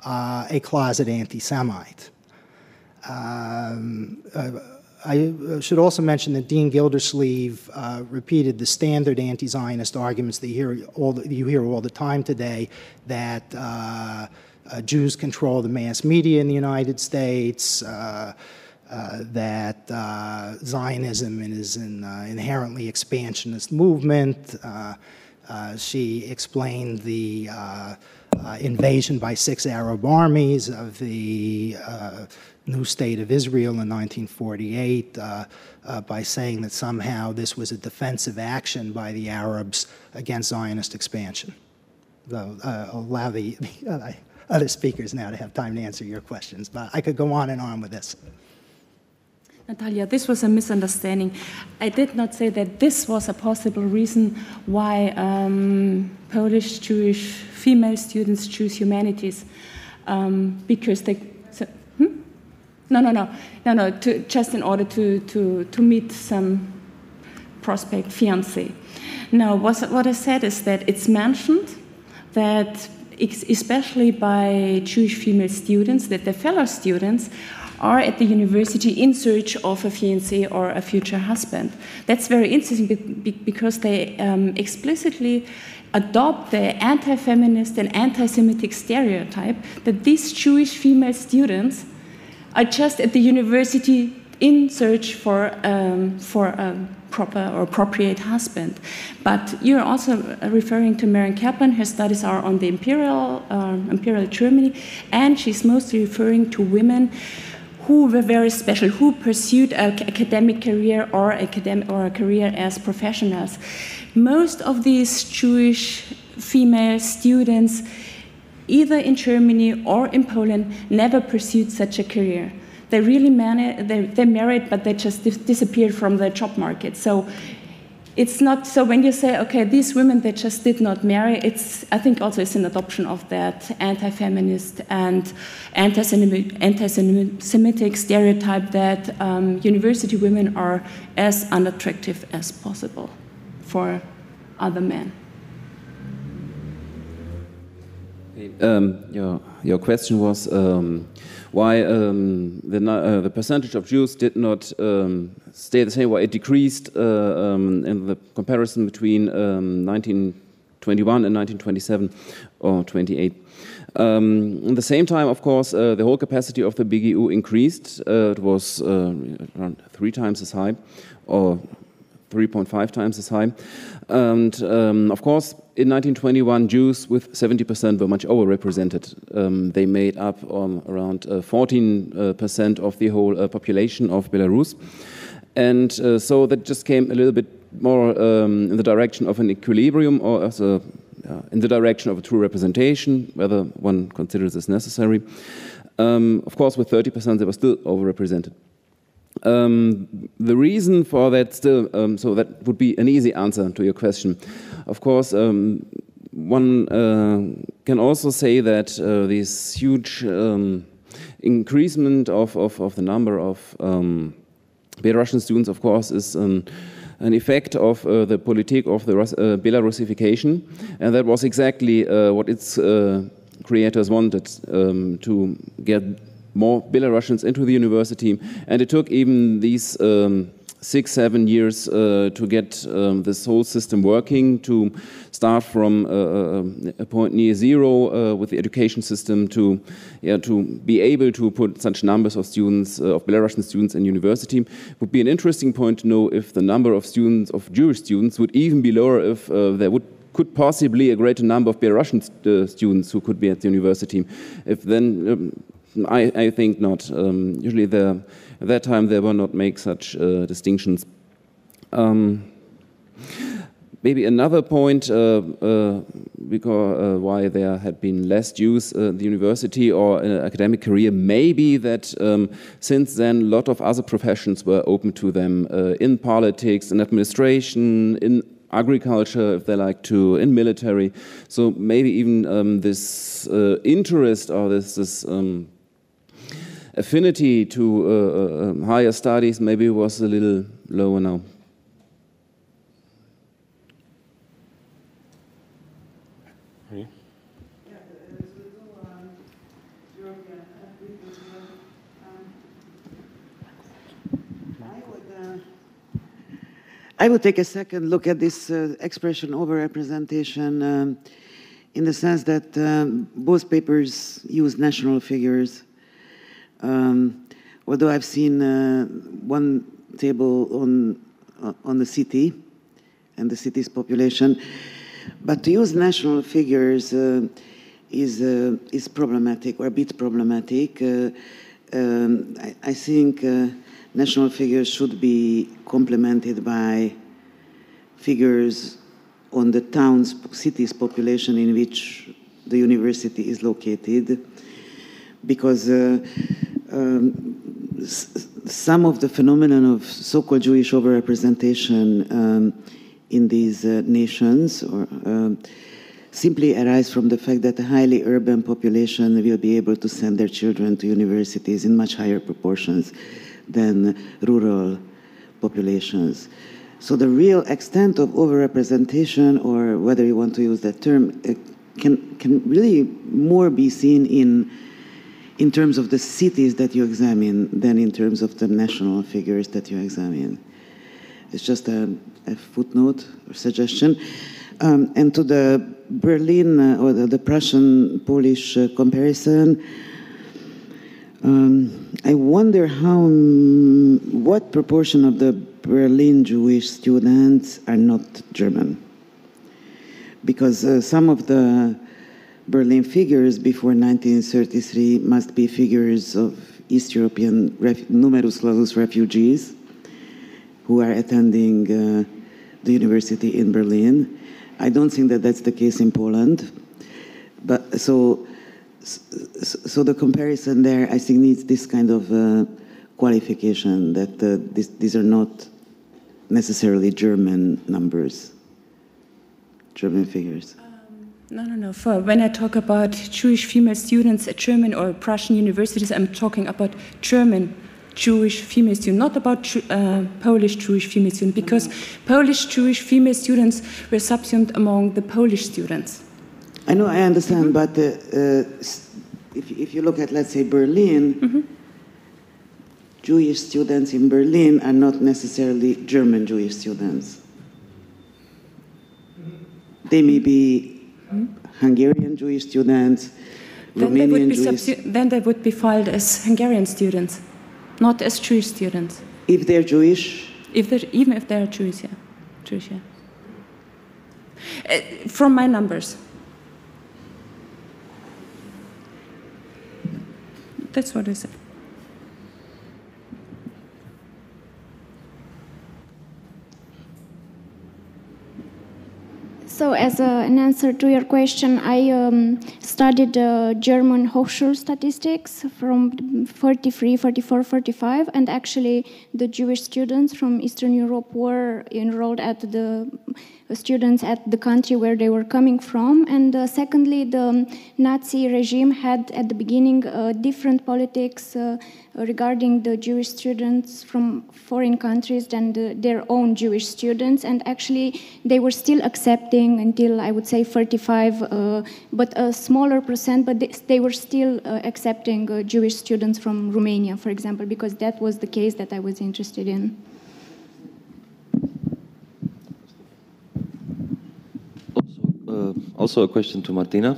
a closet anti-Semite. I should also mention that Dean Gildersleeve repeated the standard anti-Zionist arguments that you hear all the time today, that Jews control the mass media in the United States, that Zionism is an inherently expansionist movement. She explained the invasion by 6 Arab armies of the new state of Israel in 1948 by saying that somehow this was a defensive action by the Arabs against Zionist expansion. So I'll allow the other speakers now to have time to answer your questions, but I could go on and on with this. Natalia, this was a misunderstanding. I did not say that this was a possible reason why Polish Jewish female students choose humanities, because they. No. Just in order to meet some prospect fiancé. No, what I said is that it's mentioned that, especially by Jewish female students, that their fellow students are at the university in search of a fiancé or a future husband. That's very interesting because they explicitly adopt the anti-feminist and anti-Semitic stereotype that these Jewish female students are just at the university in search for a proper or appropriate husband. But you're also referring to Marion Kaplan. Her studies are on the imperial Germany, and she's mostly referring to women who were very special, who pursued an academic career or a career as professionals. Most of these Jewish female students, either in Germany or in Poland, never pursued such a career. They really they married, but they just disappeared from the job market. So it's not, so when you say, okay, these women, they just did not marry, I think also it's an adoption of that anti-feminist and anti-Semitic stereotype that university women are as unattractive as possible. for other men. Your question was why the percentage of Jews did not stay the same, why it decreased in the comparison between 1921 and 1927 or 28. At the same time, of course, the whole capacity of the BGU increased. It was around 3 times as high, or 3.5 times as high. And of course, in 1921, Jews with 70% were much overrepresented. They made up around 14% of the whole population of Belarus. And so that just came a little bit more in the direction of an equilibrium, or as in the direction of a true representation, whether one considers this necessary. Of course, with 30%, they were still overrepresented. The reason for that still, so that would be an easy answer to your question. Of course, one can also say that this huge increasement of the number of Belarusian students, of course, is an effect of the politique of the Belarusification, and that was exactly what its creators wanted, to get more Belarusians into the university, and it took even these 6-7 years to get this whole system working, to start from a point near zero with the education system to be able to put such numbers of students, of Belarusian students in university. It would be an interesting point to know if the number of students, of Jewish students, would even be lower if there could possibly a greater number of Belarusian students who could be at the university. If then, I think not. Usually at that time they will not make such distinctions. Maybe another point because why there had been less Jews at the university or in an academic career may be that since then a lot of other professions were open to them, in politics, in administration, in agriculture, if they like to, in military. So maybe even this interest or this affinity to higher studies maybe was a little lower now. I would take a second look at this expression overrepresentation in the sense that both papers use national figures. Although I've seen one table on the city and the city's population, but to use national figures is problematic, or a bit problematic. I think national figures should be complemented by figures on the city's population in which the university is located, because some of the phenomenon of so-called Jewish overrepresentation in these nations simply arise from the fact that a highly urban population will be able to send their children to universities in much higher proportions than rural populations. So the real extent of overrepresentation, or whether you want to use that term, can really more be seen in terms of the cities that you examine than in terms of the national figures that you examine. It's just a footnote or suggestion. And to the Berlin or the Prussian-Polish comparison, I wonder what proportion of the Berlin Jewish students are not German. Because some of the Berlin figures before 1933 must be figures of East European numerus clausus refugees who are attending the university in Berlin. I don't think that that's the case in Poland. But so the comparison there, I think, needs this kind of qualification that these are not necessarily German numbers, German figures. No. When I talk about Jewish female students at German or Prussian universities, I'm talking about German Jewish female students, not about Polish Jewish female students, because Polish Jewish female students were subsumed among the Polish students. I know, I understand, but if you look at, let's say, Berlin, Jewish students in Berlin are not necessarily German Jewish students. They may be Hungarian Jewish students, Romanian Jewish. Then they would be filed as Hungarian students, not as Jewish students. If they're Jewish? Even if they're Jewish, yeah. Jewish, yeah. From my numbers. That's what I said. So as an answer to your question, I studied German Hochschul statistics from 43, 44, 45, and actually the Jewish students from Eastern Europe were enrolled at the students at the country where they were coming from. And secondly, the Nazi regime had at the beginning different politics regarding the Jewish students from foreign countries than their own Jewish students, and actually they were still accepting until I would say 45, but a smaller percent, but they were still accepting Jewish students from Romania, for example, because that was the case that I was interested in. Also a question to Martina.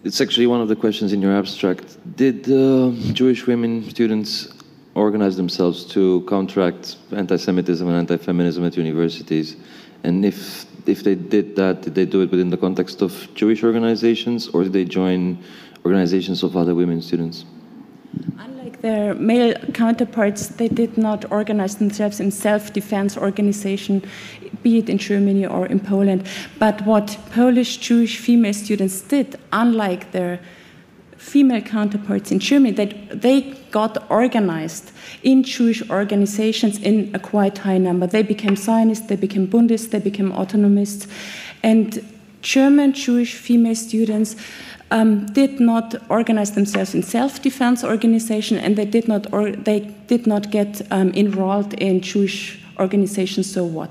It's actually one of the questions in your abstract. Did Jewish women students organize themselves to counteract anti-Semitism and anti-feminism at universities? And if they did that, did they do it within the context of Jewish organizations, or did they join organizations of other women students? Unlike their male counterparts, they did not organize themselves in self-defense organization, be it in Germany or in Poland. But what Polish Jewish female students did, unlike their female counterparts in Germany, that they got organized in Jewish organizations in a quite high number. They became Zionists, they became Bundists, they became autonomists. And German Jewish female students did not organize themselves in self-defense organization, and they did not get enrolled in Jewish organizations. So what?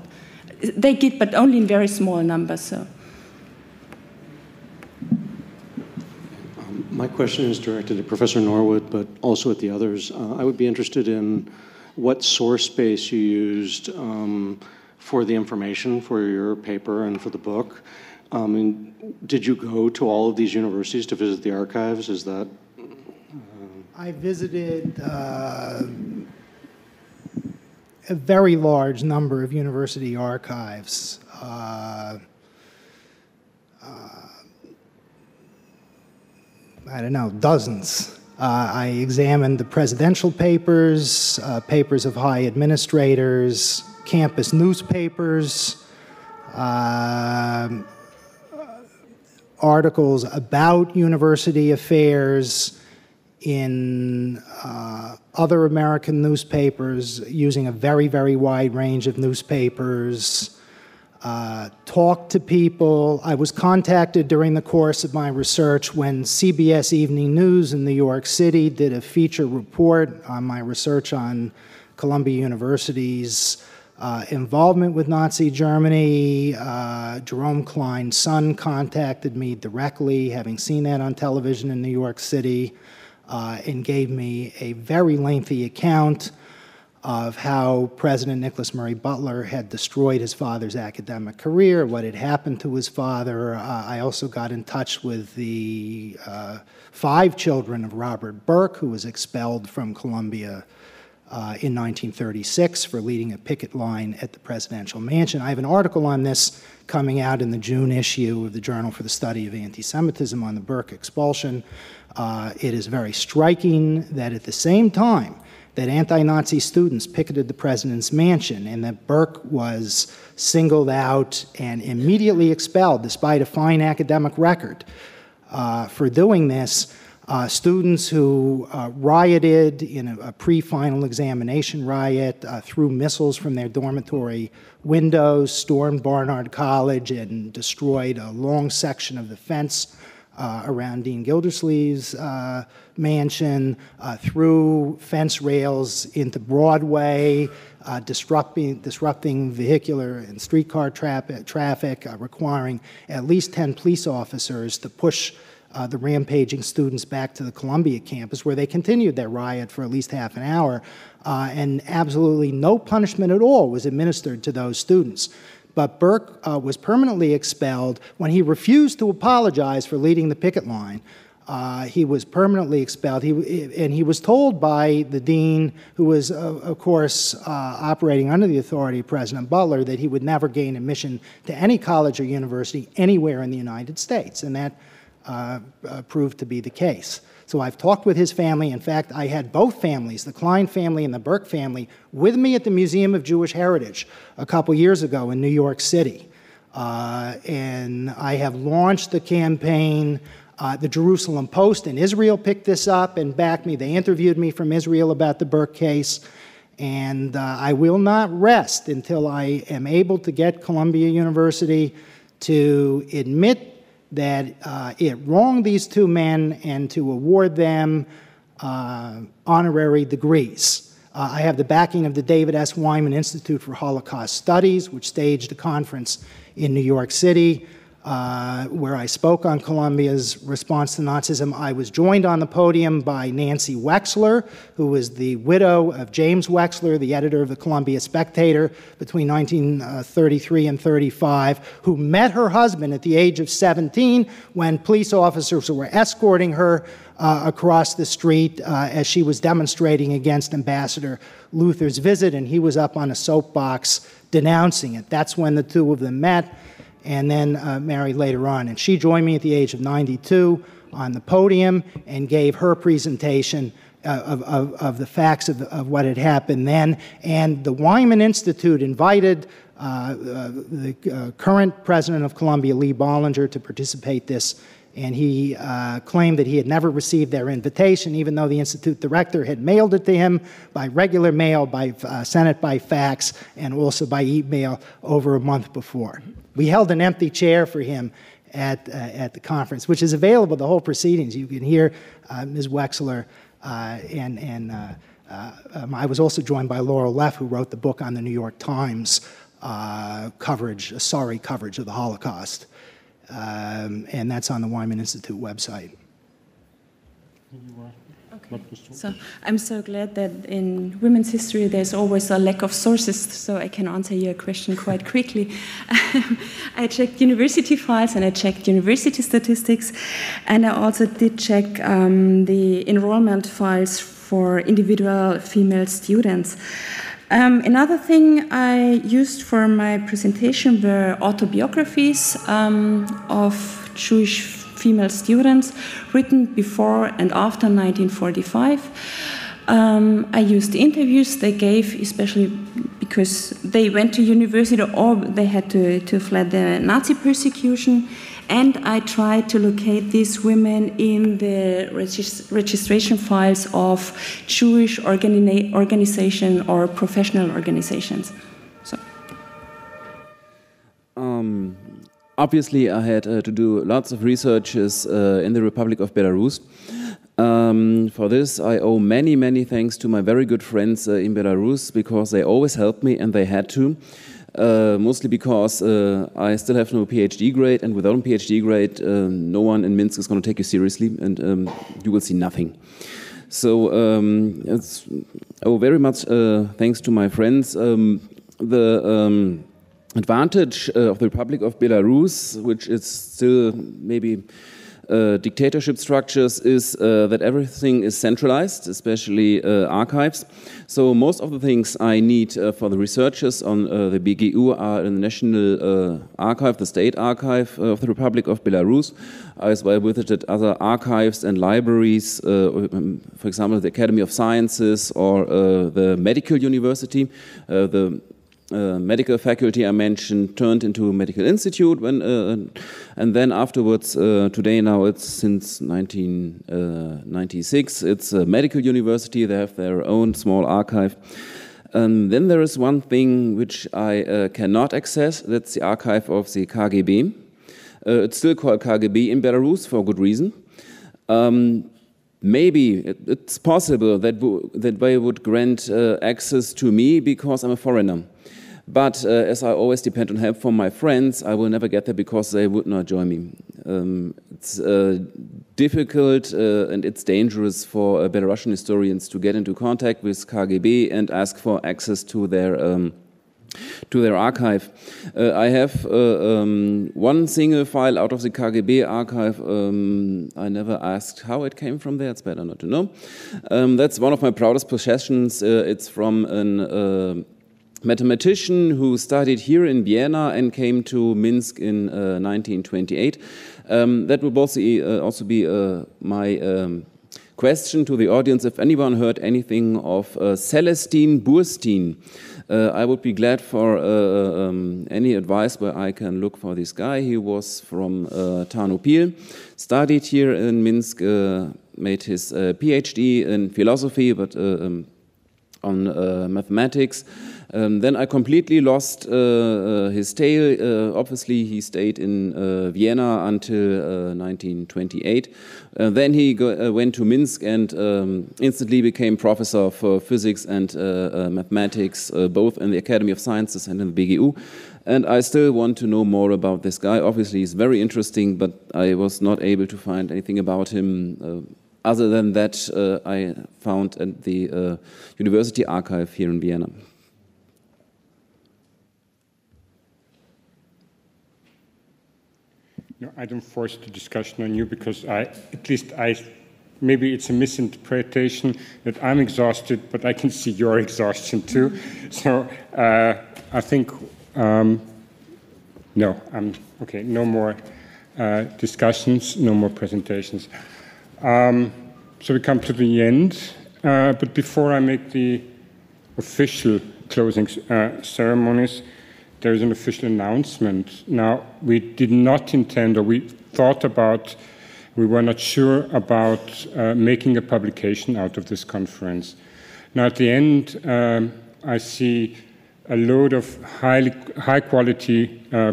They did, but only in very small numbers. So. My question is directed at Professor Norwood, but also at the others. I would be interested in what source base you used for the information for your paper and for the book. And did you go to all of these universities to visit the archives? Is that? I visited a very large number of university archives. I don't know, dozens. I examined the presidential papers, papers of high administrators, campus newspapers, articles about university affairs in other American newspapers, using a very, very wide range of newspapers, talked to people. I was contacted during the course of my research when CBS Evening News in New York City did a feature report on my research on Columbia University's involvement with Nazi Germany. Jerome Klein's son contacted me directly, having seen that on television in New York City, and gave me a very lengthy account of how President Nicholas Murray Butler had destroyed his father's academic career, what had happened to his father. I also got in touch with the 5 children of Robert Burke, who was expelled from Columbia in 1936 for leading a picket line at the presidential mansion. I have an article on this coming out in the June issue of the Journal for the Study of Anti-Semitism on the Burke expulsion. It is very striking that at the same time that anti-Nazi students picketed the president's mansion and that Burke was singled out and immediately expelled despite a fine academic record for doing this, students who rioted in a pre-final examination riot, threw missiles from their dormitory windows, stormed Barnard College, and destroyed a long section of the fence around Dean Gildersleeve's mansion, through fence rails into Broadway, disrupting vehicular and streetcar traffic, requiring at least 10 police officers to push the rampaging students back to the Columbia campus, where they continued their riot for at least half an hour, and absolutely no punishment at all was administered to those students. But Burke was permanently expelled when he refused to apologize for leading the picket line. He was permanently expelled, and he was told by the dean, who was, of course, operating under the authority of President Butler, that he would never gain admission to any college or university anywhere in the United States, and that proved to be the case. So I've talked with his family. In fact, I had both families, the Klein family and the Burke family, with me at the Museum of Jewish Heritage a couple years ago in New York City. And I have launched the campaign. The Jerusalem Post in Israel picked this up and backed me. They interviewed me from Israel about the Burke case. And I will not rest until I am able to get Columbia University to admit that it wronged these two men and to award them honorary degrees. I have the backing of the David S. Wyman Institute for Holocaust Studies, which staged a conference in New York City where I spoke on Columbia's response to Nazism. I was joined on the podium by Nancy Wexler, who was the widow of James Wexler, the editor of the Columbia Spectator between 1933 and 35, who met her husband at the age of 17 when police officers were escorting her across the street as she was demonstrating against Ambassador Luther's visit, and he was up on a soapbox denouncing it. That's when the two of them met, and then married later on. And she joined me at the age of 92 on the podium and gave her presentation of the facts of what had happened then. And the Wyman Institute invited the current president of Columbia, Lee Bollinger, to participate this. And he claimed that he had never received their invitation, even though the Institute director had mailed it to him by regular mail, sent it by fax, and also by email over a month before. We held an empty chair for him at the conference, which is available, the whole proceedings. You can hear Ms. Wexler, I was also joined by Laurel Leff, who wrote the book on the New York Times sorry coverage of the Holocaust. And that's on the Wyman Institute website. Okay. So I'm so glad that in women's history there's always a lack of sources, so I can answer your question quite quickly. I checked university files and I checked university statistics, and I also did check the enrollment files for individual female students. Another thing I used for my presentation were autobiographies of Jewish female students written before and after 1945. I used interviews they gave, especially because they went to university or they had to flee the Nazi persecution. And I tried to locate these women in the registration files of Jewish organization or professional organizations. So. Obviously, I had to do lots of researches in the Republic of Belarus. For this, I owe many, many thanks to my very good friends in Belarus, because they always helped me and they had to. Mostly because I still have no PhD grade, and without a PhD grade, no one in Minsk is going to take you seriously, and you will see nothing. So it's very much thanks to my friends. The advantage of the Republic of Belarus, which is still maybe dictatorship structures, is that everything is centralized, especially archives. So most of the things I need for the researchers on the BGU are in the National Archive, the State Archive of the Republic of Belarus. I as well visited other archives and libraries, for example, the Academy of Sciences or the Medical University. The medical faculty I mentioned turned into a medical institute, and then afterwards, today now it's since 1996, it's a medical university. They have their own small archive. Then there is one thing which I cannot access, that's the archive of the KGB. It's still called KGB in Belarus for good reason. Maybe it's possible that they would grant access to me because I'm a foreigner. But as I always depend on help from my friends, I will never get there because they would not join me. It's difficult and it's dangerous for Belarusian historians to get into contact with KGB and ask for access to their archive. I have one single file out of the KGB archive. I never asked how it came from there. It's better not to know. That's one of my proudest possessions. It's from a mathematician who studied here in Vienna and came to Minsk in 1928. That would also be my question to the audience. If anyone heard anything of Celestin Burstein, I would be glad for any advice where I can look for this guy. He was from Tarnopil, studied here in Minsk, made his PhD in philosophy, but on mathematics. Then I completely lost his tale. Obviously, he stayed in Vienna until 1928. Then he went to Minsk and instantly became professor for physics and mathematics, both in the Academy of Sciences and in the BGU. And I still want to know more about this guy. Obviously, he's very interesting, but I was not able to find anything about him other than that I found at the University archive here in Vienna. No, I don't force the discussion on you because maybe it's a misinterpretation that I'm exhausted, but I can see your exhaustion too. So I think, no, okay, no more discussions, no more presentations. So we come to the end, but before I make the official closing ceremonies, there is an official announcement. Now, we did not intend, or we were not sure about making a publication out of this conference. Now, at the end, I see a load of high-quality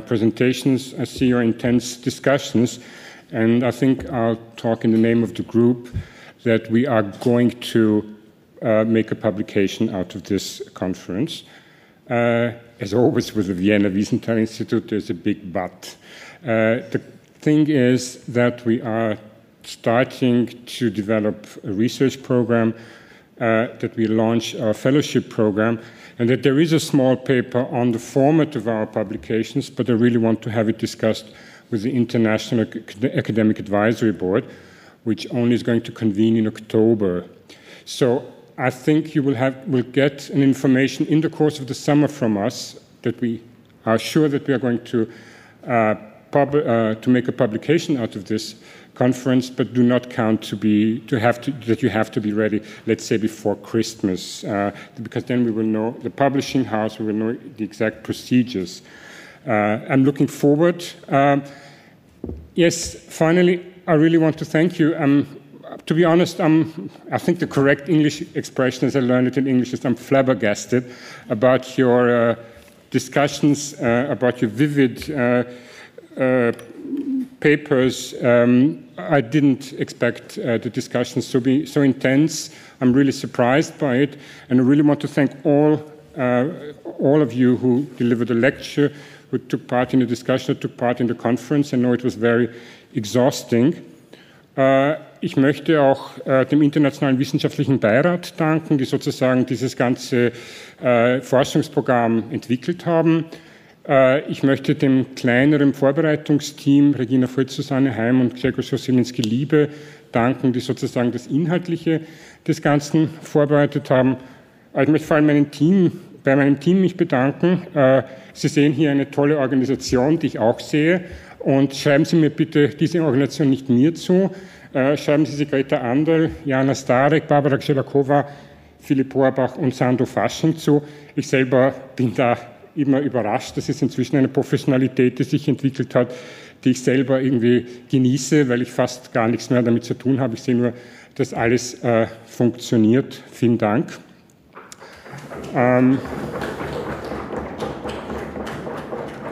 presentations. I see your intense discussions, and I think I'll talk in the name of the group that we are going to make a publication out of this conference. As always with the Vienna Wiesenthal Institute, there's a big but. The thing is that we are starting to develop a research program, that we launch our fellowship program, and that there is a small paper on the format of our publications, but I really want to have it discussed with the International Academic Advisory Board, which only is going to convene in October. So I think you will get an information in the course of the summer from us that we are sure that we are going to make a publication out of this conference, but do not count that you have to be ready, let's say, before Christmas, because then we will know the publishing house, we will know the exact procedures. I'm looking forward. Yes, finally, I really want to thank you. To be honest, I think the correct English expression, as I learned it in English, is I'm flabbergasted about your discussions, about your vivid papers. I didn't expect the discussions to be so intense. I'm really surprised by it, and I really want to thank all of you who delivered a lecture, who took part in the discussion, who took part in the conference. I know it was very exhausting. Ich möchte auch dem Internationalen Wissenschaftlichen Beirat danken, die sozusagen dieses ganze Forschungsprogramm entwickelt haben. Ich möchte dem kleineren Vorbereitungsteam, Regina Fritz, Susanne Heim und Grzegorz Sosilinski-Liebe, danken, die sozusagen das Inhaltliche des Ganzen vorbereitet haben. Ich möchte vor allem bei meinem Team mich bedanken. Sie sehen hier eine tolle Organisation, die ich auch sehe. Und schreiben Sie mir bitte diese Organisation nicht mir zu. Schreiben Sie Greta Anderl, Jana Starek, Barbara Gzelakova, Philipp Horbach und Sandro Fasching zu. Ich selber bin da immer überrascht. Das ist inzwischen eine Professionalität, die sich entwickelt hat, die ich selber irgendwie genieße, weil ich fast gar nichts mehr damit zu tun habe. Ich sehe nur, dass alles funktioniert. Vielen Dank.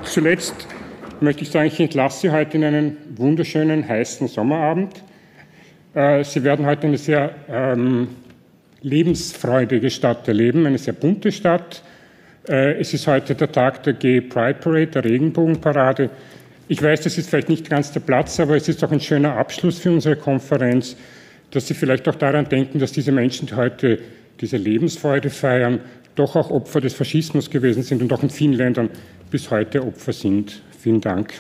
Zuletzt möchte ich sagen, ich entlasse Sie heute in einen wunderschönen, heißen Sommerabend. Sie werden heute eine sehr lebensfreudige Stadt erleben, eine sehr bunte Stadt. Es ist heute der Tag der Gay Pride Parade, der Regenbogenparade. Ich weiß, das ist vielleicht nicht ganz der Platz, aber es ist auch ein schöner Abschluss für unsere Konferenz, dass Sie vielleicht auch daran denken, dass diese Menschen, die heute diese Lebensfreude feiern, doch auch Opfer des Faschismus gewesen sind und auch in vielen Ländern bis heute Opfer sind. Vielen Dank.